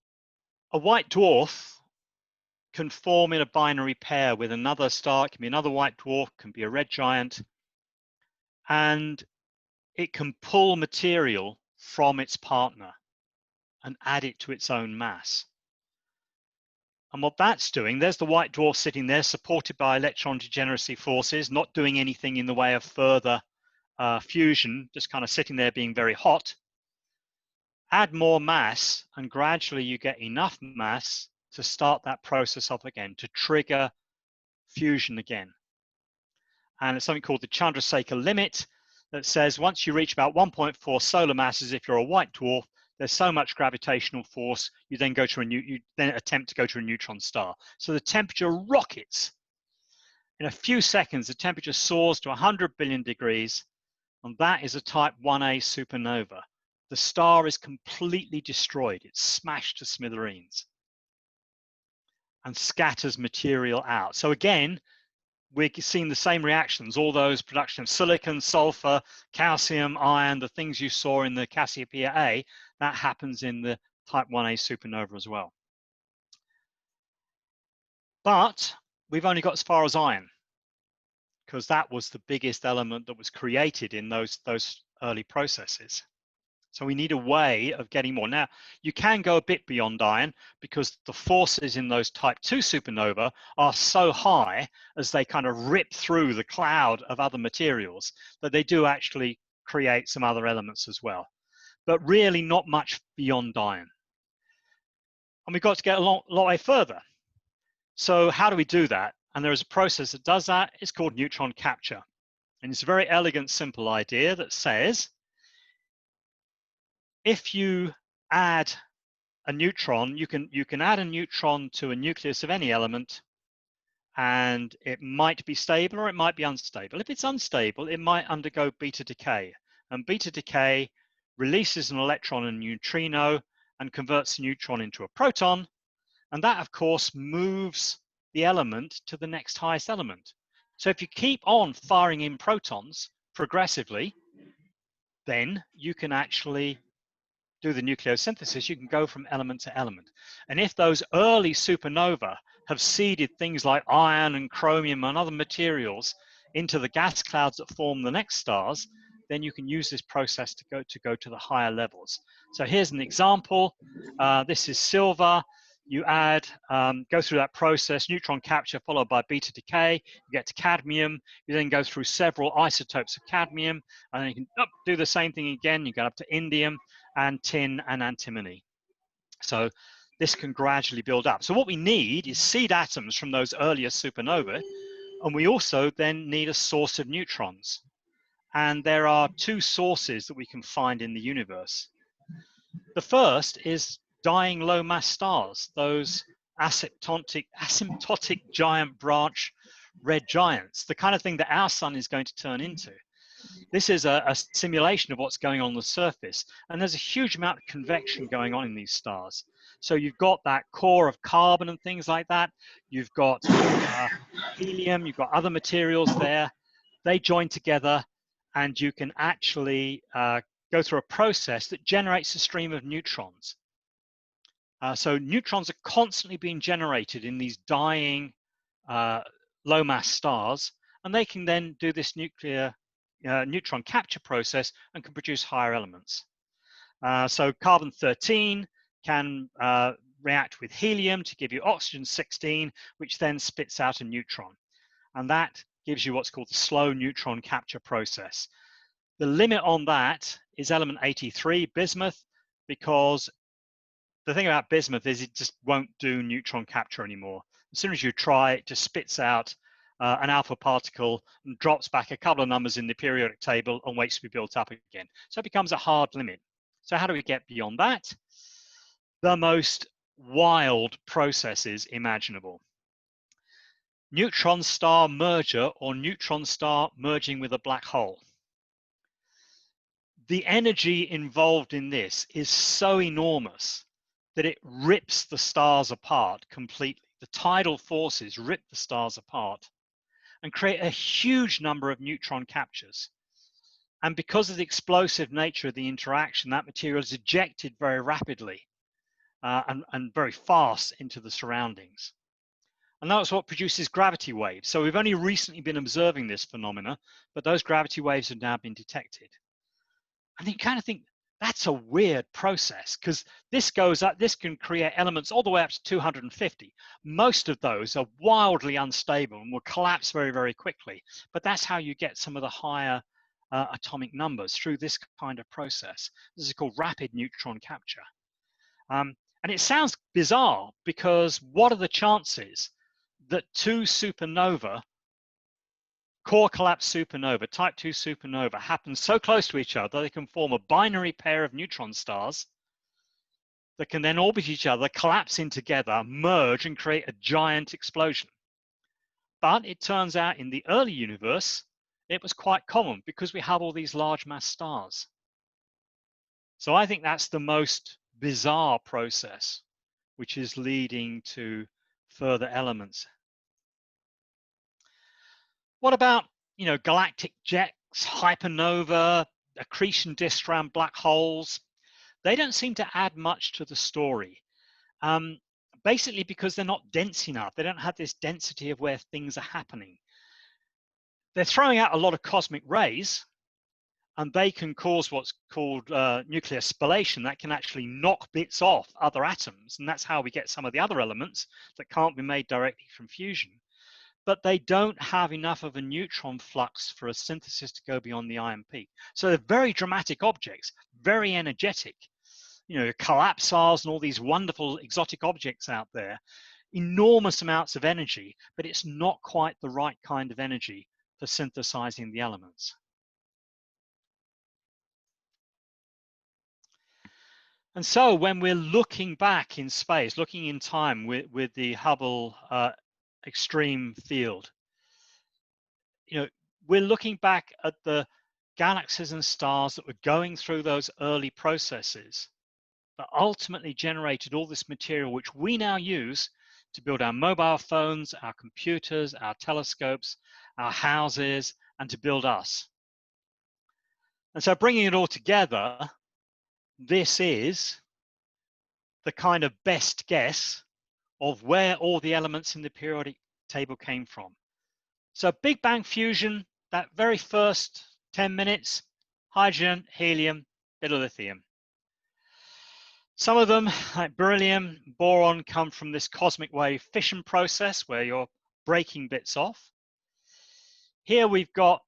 a white dwarf can form in a binary pair with another star. It can be another white dwarf, can be a red giant, and it can pull material from its partner and add it to its own mass. And what that's doing, there's the white dwarf sitting there, supported by electron degeneracy forces, not doing anything in the way of further fusion, just kind of sitting there being very hot. Add more mass, and gradually you get enough mass to start that process off again, to trigger fusion again. And it's something called the Chandrasekhar limit that says once you reach about 1.4 solar masses, if you're a white dwarf, there's so much gravitational force, you then attempt to go to a neutron star. So the temperature rockets. In a few seconds, the temperature soars to 100 billion degrees, and that is a type 1a supernova. The star is completely destroyed. It's smashed to smithereens and scatters material out. So again, we're seeing the same reactions, all those production of silicon, sulfur, calcium, iron, the things you saw in the Cassiopeia A, that happens in the type 1a supernova as well. But we've only got as far as iron, because that was the biggest element that was created in those early processes. So we need a way of getting more. Now, you can go a bit beyond iron because the forces in those type 2 supernova are so high as they kind of rip through the cloud of other materials that they do actually create some other elements as well. But really not much beyond iron. And we've got to get a long way further. So how do we do that? And there is a process that does that. It's called neutron capture. And it's a very elegant, simple idea that says, if you add a neutron, you can add a neutron to a nucleus of any element, and it might be stable or it might be unstable. If it's unstable, it might undergo beta decay. And beta decay releases an electron and neutrino and converts the neutron into a proton. And that, of course, moves the element to the next highest element. So if you keep on firing in protons progressively, then you can actually do the nucleosynthesis, you can go from element to element. And if those early supernova have seeded things like iron and chromium and other materials into the gas clouds that form the next stars, then you can use this process to go to the higher levels. So here's an example. This is silver. You add, go through that process, neutron capture followed by beta decay. You get to cadmium. You then go through several isotopes of cadmium, and then you can do the same thing again. You get up to indium and tin and antimony. So this can gradually build up. So what we need is seed atoms from those earlier supernovae, and we also then need a source of neutrons. And there are two sources that we can find in the universe. The first is dying low mass stars, those asymptotic giant branch red giants, the kind of thing that our sun is going to turn into. This is a simulation of what's going on the surface, and there's a huge amount of convection going on in these stars. So you've got that core of carbon and things like that. You've got helium, you've got other materials there. They join together, and you can actually go through a process that generates a stream of neutrons. So neutrons are constantly being generated in these dying low mass stars, and they can then do this neutron capture process and can produce higher elements. So carbon-13 can react with helium to give you oxygen-16, which then spits out a neutron. And that gives you what's called the slow neutron capture process. The limit on that is element 83, bismuth, because the thing about bismuth is it just won't do neutron capture anymore. As soon as you try, it just spits out an alpha particle and drops back a couple of numbers in the periodic table and waits to be built up again. So it becomes a hard limit. So how do we get beyond that? The most wild processes imaginable. Neutron star merger, or neutron star merging with a black hole. The energy involved in this is so enormous that it rips the stars apart completely. The tidal forces rip the stars apart and create a huge number of neutron captures. And because of the explosive nature of the interaction, that material is ejected very rapidly and very fast into the surroundings. And that's what produces gravity waves. So we've only recently been observing this phenomena, but those gravity waves have now been detected. And you kind of think, that's a weird process, because this goes up, this can create elements all the way up to 250. Most of those are wildly unstable and will collapse very, very quickly. But that's how you get some of the higher atomic numbers, through this kind of process. This is called rapid neutron capture. And it sounds bizarre, because what are the chances that two supernova, core collapse supernova, type 2 supernova, happen so close to each other they can form a binary pair of neutron stars that can then orbit each other, collapse in together, merge, and create a giant explosion? But it turns out in the early universe, it was quite common, because we have all these large mass stars. So I think that's the most bizarre process, which is leading to further elements. What about, galactic jets, hypernova, accretion disk around black holes? They don't seem to add much to the story. Basically because they're not dense enough. They don't have this density of where things are happening. They're throwing out a lot of cosmic rays, and they can cause what's called nuclear spallation. That can actually knock bits off other atoms, and that's how we get some of the other elements that can't be made directly from fusion. But they don't have enough of a neutron flux for a synthesis to go beyond the ion peak. So they're very dramatic objects, very energetic. Collapsars and all these wonderful exotic objects out there, enormous amounts of energy, but it's not quite the right kind of energy for synthesizing the elements. And so when we're looking back in space, looking in time with the Hubble extreme field, we're looking back at the galaxies and stars that were going through those early processes that ultimately generated all this material, which we now use to build our mobile phones, our computers, our telescopes, our houses, and to build us. And so bringing it all together, this is the kind of best guess of where all the elements in the periodic table came from. So Big Bang fusion, that very first 10 minutes, hydrogen, helium, bit of lithium. Some of them, like beryllium, boron, come from this cosmic wave fission process where you're breaking bits off. Here we've got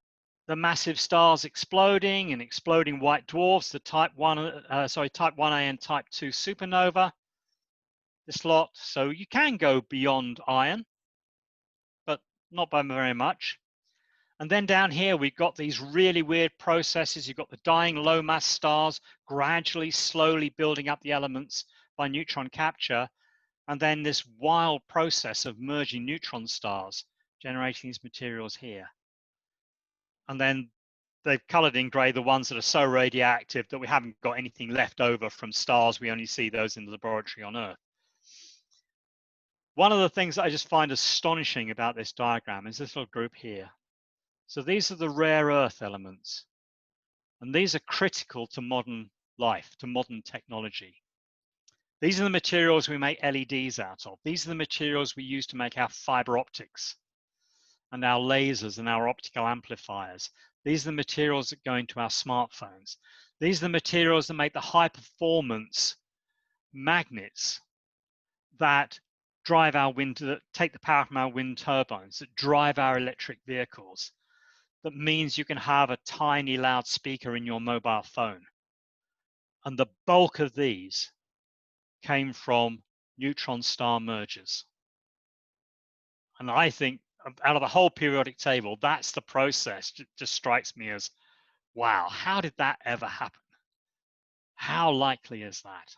the massive stars exploding and exploding white dwarfs, the type 1A and type 2 supernova. This lot, so you can go beyond iron, but not by very much. And then down here, we've got these really weird processes. You've got the dying low mass stars gradually, slowly building up the elements by neutron capture. And then this wild process of merging neutron stars, generating these materials here. And then they've colored in gray the ones that are so radioactive that we haven't got anything left over from stars. We only see those in the laboratory on Earth. One of the things that I just find astonishing about this diagram is this little group here. So these are the rare earth elements, and these are critical to modern life, to modern technology. These are the materials we make LEDs out of. These are the materials we use to make our fiber optics and our lasers and our optical amplifiers. These are the materials that go into our smartphones. These are the materials that make the high performance magnets that drive our wind, that take the power from our wind turbines, that drive our electric vehicles. That means you can have a tiny loudspeaker in your mobile phone. And the bulk of these came from neutron star mergers. And I think out of the whole periodic table, that's the process that just strikes me as, wow, how did that ever happen? How likely is that?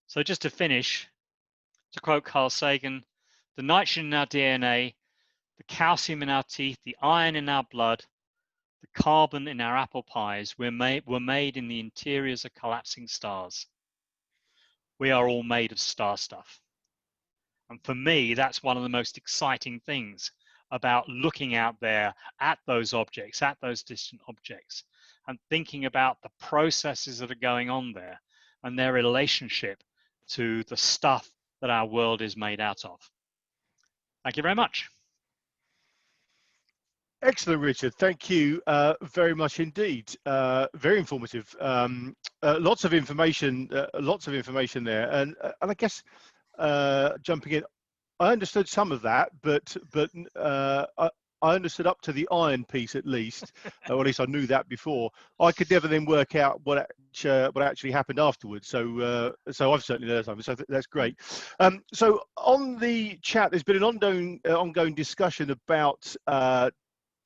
So just to finish, to quote Carl Sagan, the nitrogen in our DNA, the calcium in our teeth, the iron in our blood, the carbon in our apple pies were made in the interiors of collapsing stars. We are all made of star stuff. And for me, that's one of the most exciting things about looking out there at those objects, at those distant objects, and thinking about the processes that are going on there and their relationship to the stuff that our world is made out of. Thank you very much. Excellent, Richard. Thank you very much indeed. Very informative. Lots of information there. And I guess jumping in, I understood some of that, but I understood up to the iron piece at least, or at least I knew that before. I could never then work out what actually happened afterwards. So I've certainly learned something. So that's great. So on the chat, there's been an ongoing discussion about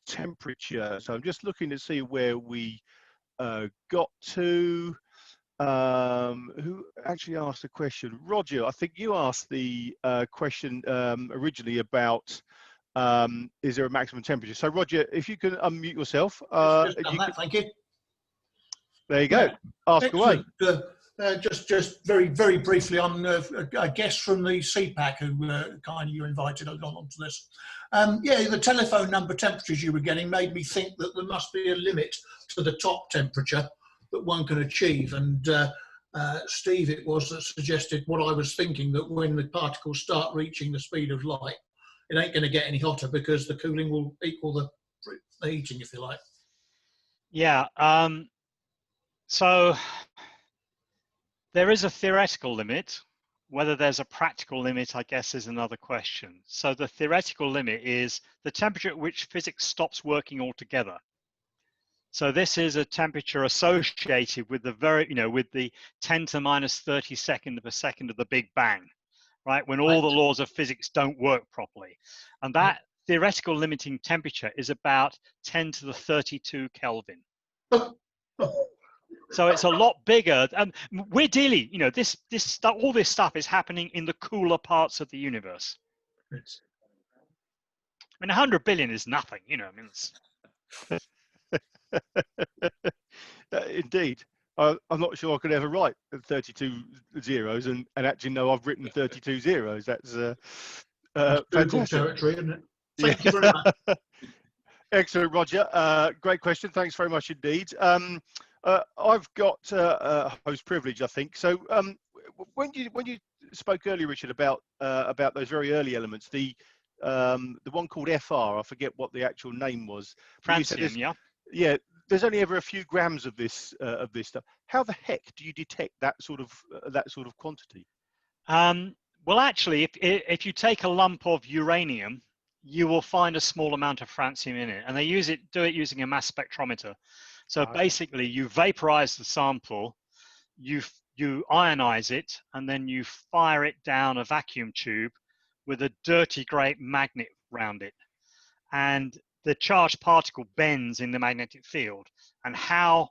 temperature. So I'm just looking to see where we got to. Who actually asked the question? Roger, I think you asked the question originally about is there a maximum temperature? So Roger, if you can unmute yourself. Thank you. There you go. Yeah. Ask away. Just very briefly, I'm a guest from the CPAC who kindly you invited along to this. Yeah, the telephone number temperatures you were getting made me think that there must be a limit to the top temperature that one can achieve. And Steve, it was that suggested what I was thinking, that when the particles start reaching the speed of light, it ain't going to get any hotter because the cooling will equal the heating, if you like. Yeah. So there is a theoretical limit. Whether there's a practical limit, I guess, is another question. So the theoretical limit is the temperature at which physics stops working altogether. So this is a temperature associated with the with the 10 to the minus 32nd of a second of the Big Bang, right? When all the laws of physics don't work properly. And that theoretical limiting temperature is about 10 to the 32 Kelvin. So it's a lot bigger. We're dealing, this stuff, all this stuff is happening in the cooler parts of the universe. I mean, 100 billion is nothing, I mean, it's... Indeed. I'm not sure I could ever write 32 zeros and actually know I've written 32 zeros. That's fantastic. Territory, isn't it? Thank you very much. Excellent, Roger. Great question. Thanks very much indeed. I've got host privilege, I think. So when you spoke earlier, Richard, about those very early elements, the one called FR, I forget what the actual name was. Francium, yeah. Yeah, there's only ever a few grams of this stuff. How the heck do you detect that sort of quantity? Well, actually, if you take a lump of uranium, you will find a small amount of francium in it, and they do it using a mass spectrometer. So basically, you vaporize the sample, you ionize it, and then you fire it down a vacuum tube with a dirty grey magnet round it, and the charged particle bends in the magnetic field, and how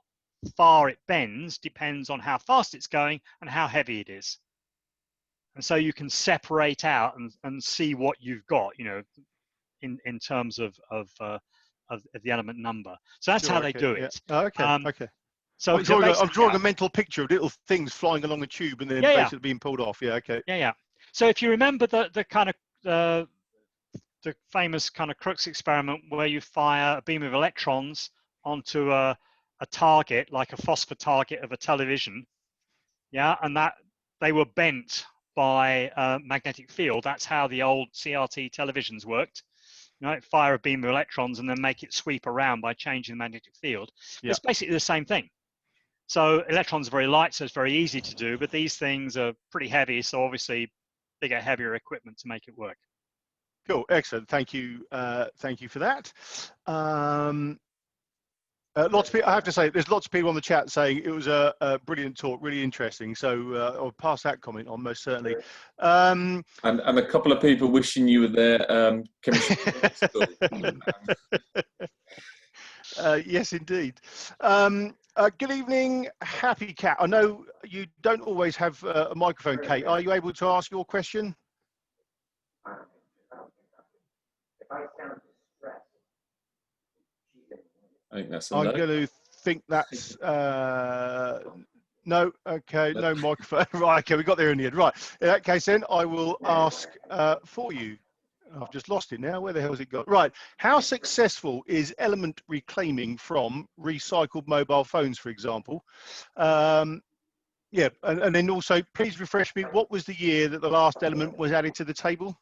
far it bends depends on how fast it's going and how heavy it is. And so you can separate out and see what you've got, you know, in terms of the element number. So that's how they do it. Yeah. Okay. So I'm drawing a mental picture of little things flying along a tube and then basically being pulled off. Yeah. Okay. Yeah. So if you remember the kind of the famous kind of Crookes experiment where you fire a beam of electrons onto a target, like a phosphor target of a television, and that they were bent by a magnetic field. That's how the old CRT televisions worked. You know, fire a beam of electrons and then make it sweep around by changing the magnetic field. It's basically the same thing. So electrons are very light, so it's very easy to do, but these things are pretty heavy, so obviously bigger, heavier equipment to make it work. Cool, excellent. Thank you for that. Lots of people, I have to say, there's lots of people on the chat saying it was a brilliant talk, really interesting. So I'll pass that comment on, most certainly. And a couple of people wishing you were there. Chemistry school. Yes, indeed. Good evening, Happy Cat. I know you don't always have a microphone, Kate. Are you able to ask your question? I think that's I'm going to think that's no. Okay, no microphone. Right. Okay, we got there in the end. Right. In that case, then I will ask for you. I've just lost it now. Where the hell has it got? Right. How successful is element reclaiming from recycled mobile phones, for example? Yeah, and then also, please refresh me. What was the year that the last element was added to the table?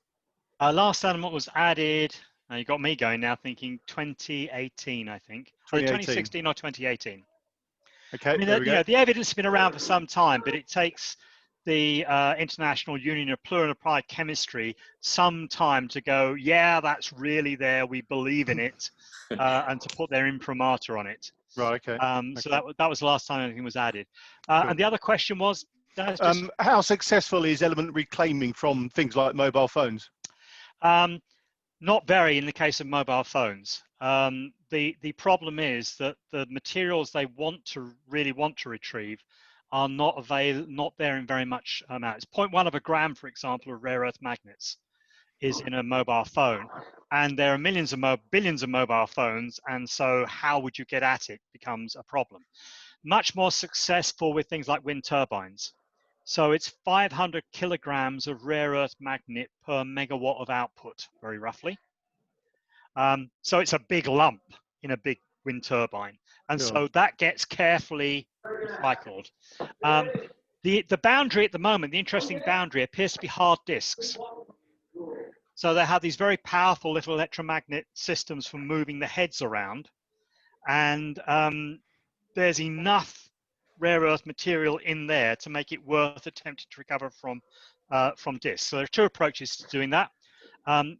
Last element was added. Now you got me going now, thinking 2018, I think. 2016 or 2018. Okay, I mean, the evidence has been around for some time, but it takes the International Union of Pluriapplied Chemistry some time to go, yeah, that's really there, we believe in it, and to put their imprimatur on it. Right, okay. So that was the last time anything was added. And the other question was? How successful is element reclaiming from things like mobile phones? Not very in the case of mobile phones. The problem is that the materials they really want to retrieve are not there in very much amounts. 0.1 of a gram, for example, of rare earth magnets is in a mobile phone, and there are billions of mobile phones, and so how would you get at it becomes a problem. Much more successful with things like wind turbines. So it's 500 kilograms of rare earth magnet per megawatt of output, very roughly. So it's a big lump in a big wind turbine. And so that gets carefully recycled. The boundary at the moment, the interesting boundary, appears to be hard disks. So they have these very powerful little electromagnet systems for moving the heads around. And there's enough rare earth material in there to make it worth attempting to recover from disks. So there are two approaches to doing that.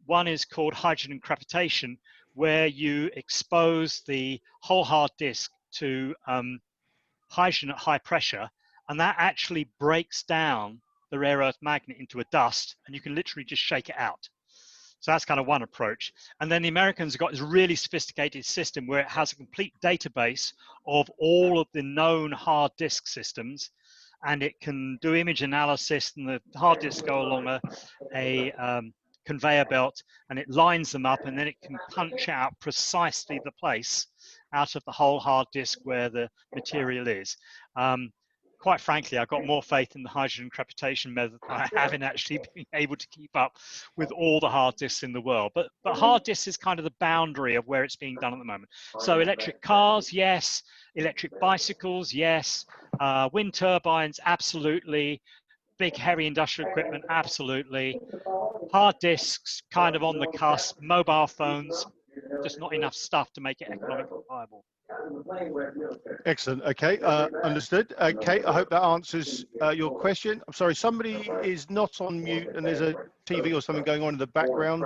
One is called hydrogen crepitation, where you expose the whole hard disk to hydrogen at high pressure, and that actually breaks down the rare earth magnet into a dust, and you can literally just shake it out. So that's kind of one approach. And then the Americans have got this really sophisticated system where it has a complete database of all of the known hard disk systems, and it can do image analysis, and the hard disks go along a conveyor belt, and it lines them up, and then it can punch out precisely the place out of the whole hard disk where the material is. quite frankly, I've got more faith in the hydrogen crepitation method than I have in actually being able to keep up with all the hard disks in the world. But hard disks is kind of the boundary of where it's being done at the moment. So electric cars, yes. Electric bicycles, yes. Wind turbines, absolutely. Big heavy industrial equipment, absolutely. Hard disks, kind of on the cusp. Mobile phones, just not enough stuff to make it economically viable. Excellent. Okay, understood. Okay, I hope that answers your question. I'm sorry, somebody is not on mute and there's a TV or something going on in the background.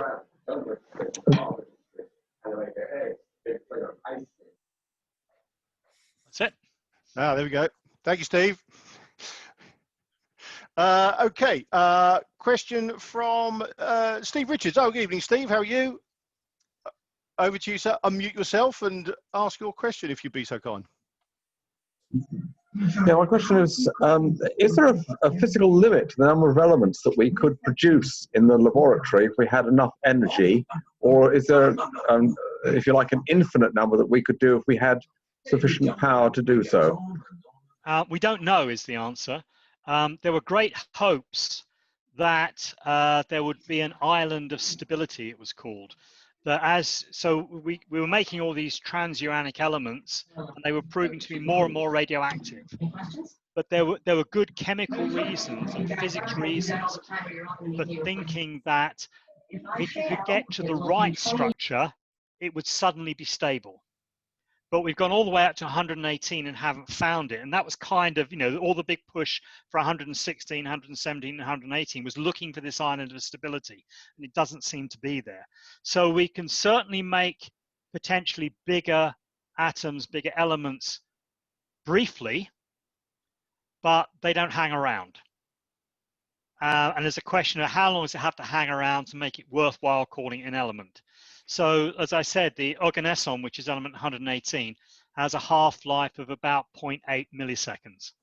That's it. Ah, there we go. Thank you, Steve. Okay, question from Steve Richards. Oh, good evening, Steve. How are you? Over to you, sir. Unmute yourself and ask your question, if you'd be so kind. Yeah, my question is there a physical limit to the number of elements that we could produce in the laboratory if we had enough energy? Or is there, if you like, an infinite number that we could do if we had sufficient power to do so? We don't know is the answer. There were great hopes that there would be an island of stability, it was called. So we were making all these transuranic elements, and they were proving to be more and more radioactive. But there were good chemical reasons and physics reasons for thinking that if you could get to the right structure, it would suddenly be stable. But we've gone all the way up to 118 and haven't found it. And that was kind of, all the big push for 116, 117, and 118 was looking for this island of stability. And it doesn't seem to be there. So we can certainly make potentially bigger atoms, bigger elements briefly, but they don't hang around. And there's a question of how long does it have to hang around to make it worthwhile calling it an element? So as I said, the organeson, which is element 118, has a half-life of about 0.8 milliseconds.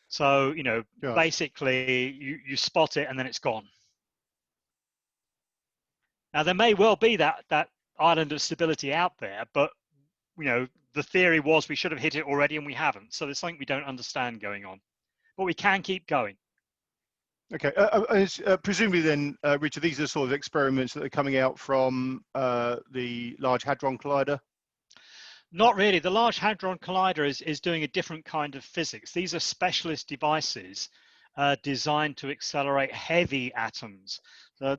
So, basically you spot it and then it's gone. Now there may well be that island of stability out there, but the theory was we should have hit it already and we haven't. So there's something we don't understand going on, but we can keep going. Okay, presumably then, Richard, these are sort of experiments that are coming out from the Large Hadron Collider? Not really. The Large Hadron Collider is doing a different kind of physics. These are specialist devices designed to accelerate heavy atoms. The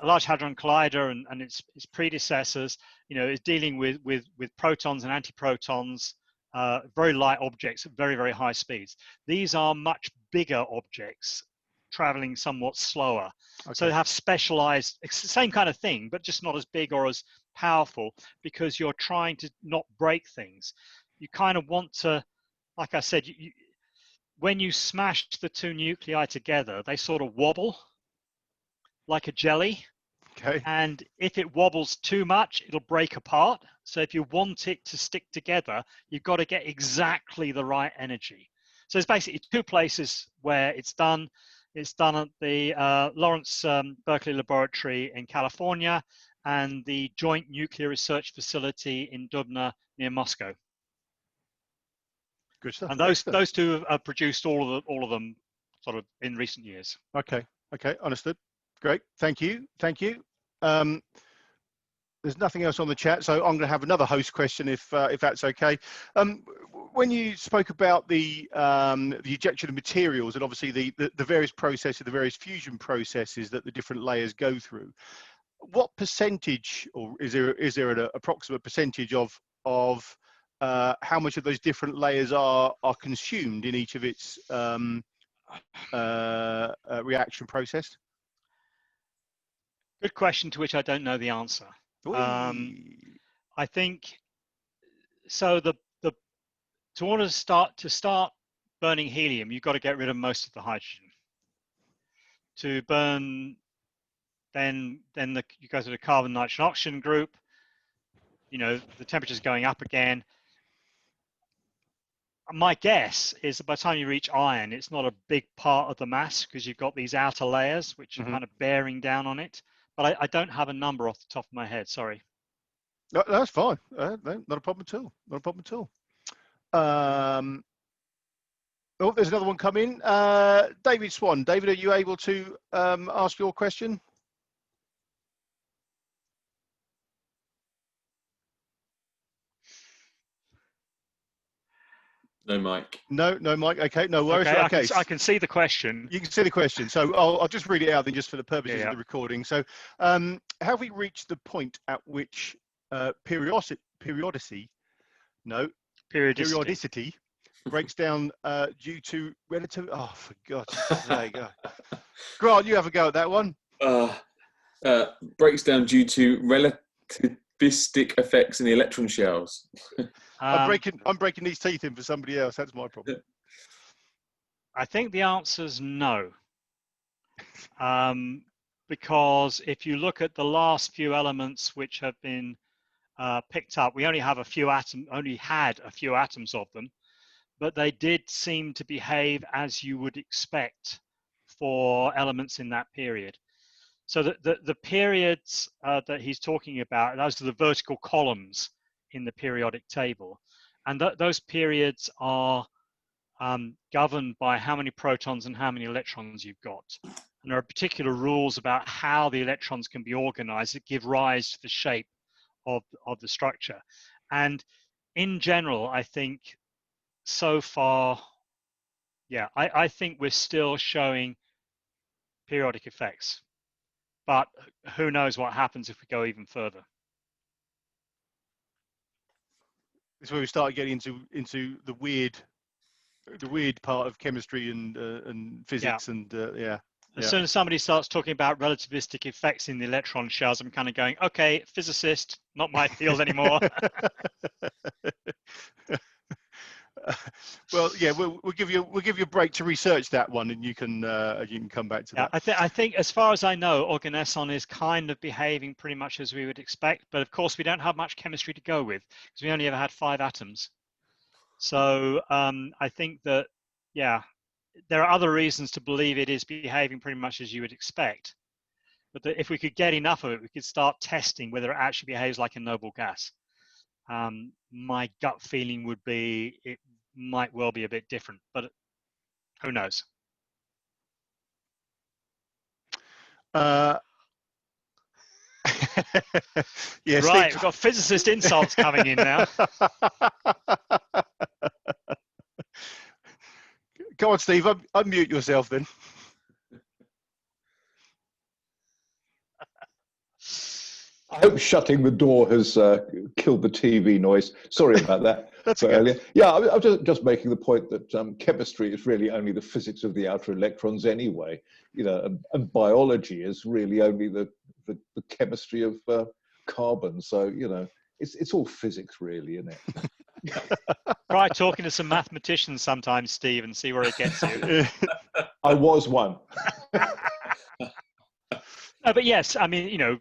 Large Hadron Collider and its predecessors, is dealing with protons and antiprotons, very light objects at very, very high speeds. These are much bigger objects traveling somewhat slower. Okay. So they have specialized, same kind of thing, but just not as big or as powerful, because you're trying to not break things. You kind of want to, like I said, when you smash the two nuclei together, they sort of wobble like a jelly. Okay. And if it wobbles too much, it'll break apart. So if you want it to stick together, you've got to get exactly the right energy. So it's basically two places where it's done. It's done at the Lawrence Berkeley Laboratory in California and the Joint Nuclear Research Facility in Dubna near Moscow. Good stuff. And those two have produced all of them sort of in recent years. Okay. Okay. Understood. Great. Thank you. Thank you. There's nothing else on the chat, so I'm going to have another host question if that's okay. When you spoke about the ejection of materials and obviously the various processes, the various fusion processes that the different layers go through, what percentage, or is there an approximate percentage of how much of those different layers are consumed in each of its reaction process? Good question to which I don't know the answer. I think so. In order to start burning helium, you've got to get rid of most of the hydrogen. To burn, then you go to the carbon, nitrogen, oxygen group. The temperature's going up again. My guess is that by the time you reach iron, it's not a big part of the mass because you've got these outer layers which are kind of bearing down on it. But I don't have a number off the top of my head. Sorry. No, that's fine. Not a problem at all. Not a problem at all. Oh, there's another one coming. David Swan. David, are you able to ask your question? No mic. No, Mike. Okay, no worries. Okay, I can see the question. You can see the question. So I'll just read it out then, just for the purposes Yeah. of the recording. So, have we reached the point at which periodicity breaks down due to relative? Oh, for God's sake! Grant, you have a go at that one. Breaks down due to relativistic effects in the electron shells. I'm breaking these teeth in for somebody else. That's my problem. I think the answer's no. Because if you look at the last few elements which have been picked up, we only had a few atoms of them, but they did seem to behave as you would expect for elements in that period. So the periods that he's talking about, those are the vertical columns in the periodic table. And those periods are governed by how many protons and how many electrons you've got. And there are particular rules about how the electrons can be organized that give rise to the shape of the structure. And in general, I think so far, yeah, I think we're still showing periodic effects. But who knows what happens if we go even further. It's where we start getting into the weird part of chemistry and physics. Yeah. And As soon as somebody starts talking about relativistic effects in the electron shells, I'm kind of going, okay, physicist, not my field anymore. Well, yeah, we'll give you a break to research that one, and you can come back to that. I think as far as I know, organesson is kind of behaving pretty much as we would expect, but of course we don't have much chemistry to go with because we only ever had 5 atoms. So I think that, yeah, there are other reasons to believe it is behaving pretty much as you would expect. But if we could get enough of it, we could start testing whether it actually behaves like a noble gas. My gut feeling would be it might well be a bit different, but who knows? Yeah, right, Steve. we've got physicist insults coming in now. Go on, Steve, unmute yourself then. I hope shutting the door has killed the TV noise. Sorry about that. That's okay. Earlier. Yeah, I'm just making the point that chemistry is really only the physics of the outer electrons anyway. You know, and biology is really only the chemistry of carbon. So, you know, it's all physics really, isn't it? Try talking to some mathematicians sometimes, Steve, and see where it gets you. I was one. No, but yes, I mean, you know,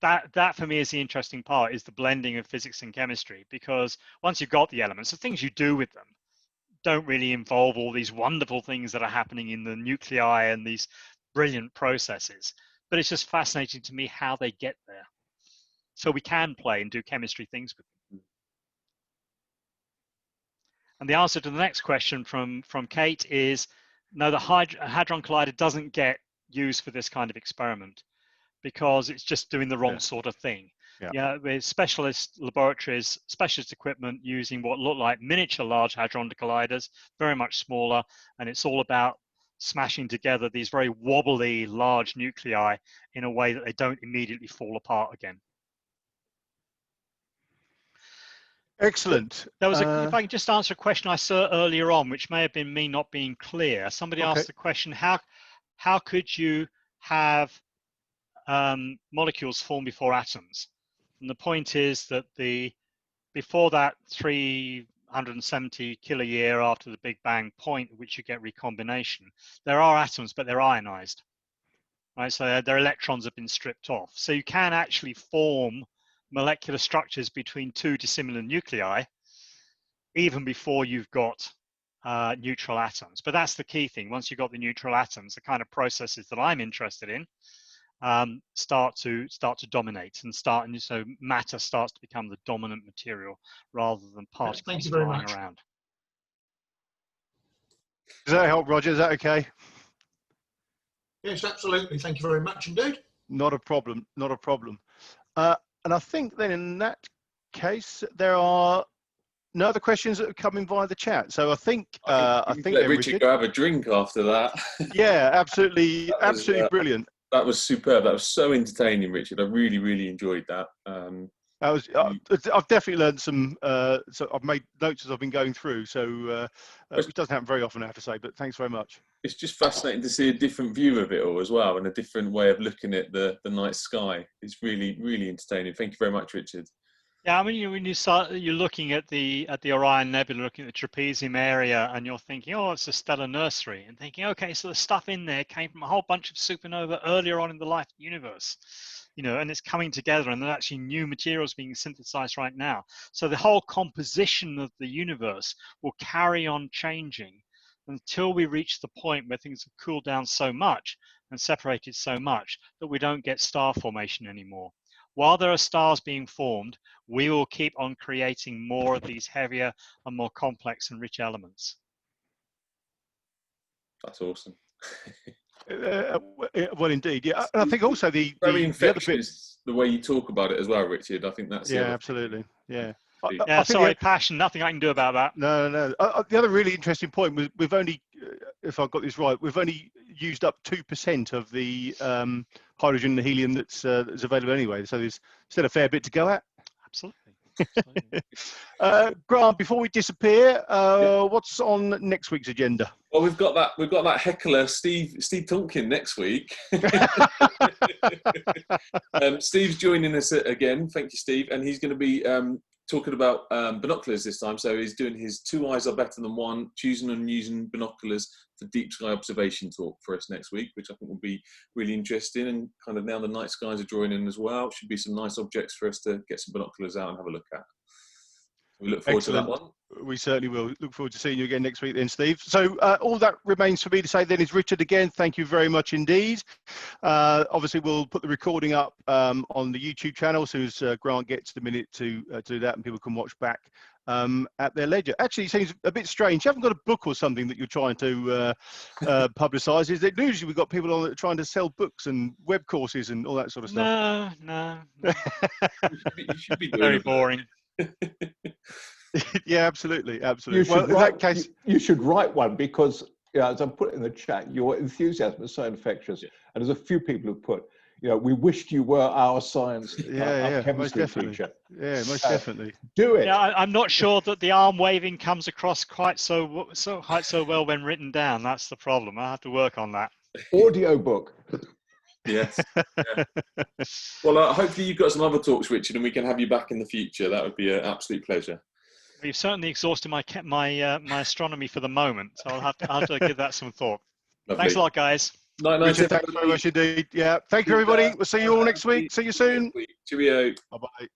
that for me is the interesting part, is the blending of physics and chemistry, because once you've got the elements, the things you do with them don't really involve all these wonderful things that are happening in the nuclei and these brilliant processes. But it's just fascinating to me how they get there. So we can play and do chemistry things with them. And the answer to the next question from Kate is, no, the Hadron Collider doesn't get used for this kind of experiment, because it's just doing the wrong sort of thing. Yeah, with specialist laboratories, specialist equipment using what look like miniature Large Hadron Colliders, very much smaller, and it's all about smashing together these very wobbly large nuclei in a way that they don't immediately fall apart again. Excellent. There was if I can just answer a question I saw earlier on, which may have been me not being clear. Somebody asked the question, how could you have molecules form before atoms? And the point is that before that 370 kiloyear after the Big Bang point at which you get recombination, there are atoms, but they're ionized, right? So their electrons have been stripped off. So you can actually form molecular structures between 2 dissimilar nuclei even before you've got neutral atoms. But that's the key thing. Once you've got the neutral atoms, the kind of processes that I'm interested in, start to dominate and so matter starts to become the dominant material rather than particles Thank you very flying much. around. Does that help, Roger? Is that okay? Yes, absolutely. Thank you very much indeed. Not a problem. Not a problem. And I think then in that case, there are no other questions that are coming via the chat. So I think I think let Richard go have a drink after that. Yeah, absolutely, That was, absolutely brilliant. That was superb. That was so entertaining, Richard. I really, really enjoyed that. I've definitely learned some. So I've made notes as I've been going through. So which doesn't happen very often, I have to say. But thanks very much. It's just fascinating to see a different view of it all as well, and a different way of looking at the night sky. It's really, really entertaining. Thank you very much, Richard. Yeah, I mean, when you're looking at the Orion Nebula, looking at the trapezium area, and you're thinking, oh, it's a stellar nursery, and thinking, okay, so the stuff in there came from a whole bunch of supernova earlier on in the life of the universe, and it's coming together, and there's actually new materials being synthesized right now. So the whole composition of the universe will carry on changing until we reach the point where things have cooled down so much and separated so much that we don't get star formation anymore. While there are stars being formed, we will keep on creating more of these heavier and more complex and rich elements. That's awesome. Well, indeed, yeah. And I think also the infectious, the way you talk about it as well, Richard. I think that's absolutely, yeah. Sorry, passion. Nothing I can do about that. No. The other really interesting point was we've only, if I've got this right, we've only used up 2% of the hydrogen and helium that's available anyway. So there's still a fair bit to go at. Absolutely. Grant, before we disappear, what's on next week's agenda? Well, we've got that heckler Steve Tonkin next week. Steve's joining us again. Thank you, Steve, and he's going to be talking about binoculars this time. So he's doing his 2 eyes are better than one, choosing and using binoculars for deep sky observation talk for us next week, which I think will be really interesting. And kind of now the night skies are drawing in as well. Should be some nice objects for us to get some binoculars out and have a look at. We look forward to that one. We certainly will. Look forward to seeing you again next week then, Steve. So all that remains for me to say then is, Richard, again, thank you very much indeed. Obviously, we'll put the recording up on the YouTube channel as soon as Grant gets the minute to do that, and people can watch back at their leisure. Actually, it seems a bit strange. You haven't got a book or something that you're trying to publicise. Is it usually we've got people on that are trying to sell books and web courses and all that sort of stuff? No. You should be doing Very boring. Yeah, absolutely. You should write one because, as I put in the chat, your enthusiasm is so infectious. Yeah. And there's a few people who put, we wished you were our science, our chemistry teacher. Yeah, most definitely. Do it. Yeah, I'm not sure that the arm waving comes across quite so well when written down. That's the problem. I have to work on that. Audio book. Yes. Yeah. Well, hopefully you've got some other talks, Richard, and we can have you back in the future. That would be an absolute pleasure. We've certainly exhausted my astronomy for the moment, so I'll have to give that some thought. Lovely. Thanks a lot, guys. Richard, thanks very much indeed. Yeah, thank you, everybody. We'll see you all next week. See you soon. Cheerio. Bye-bye.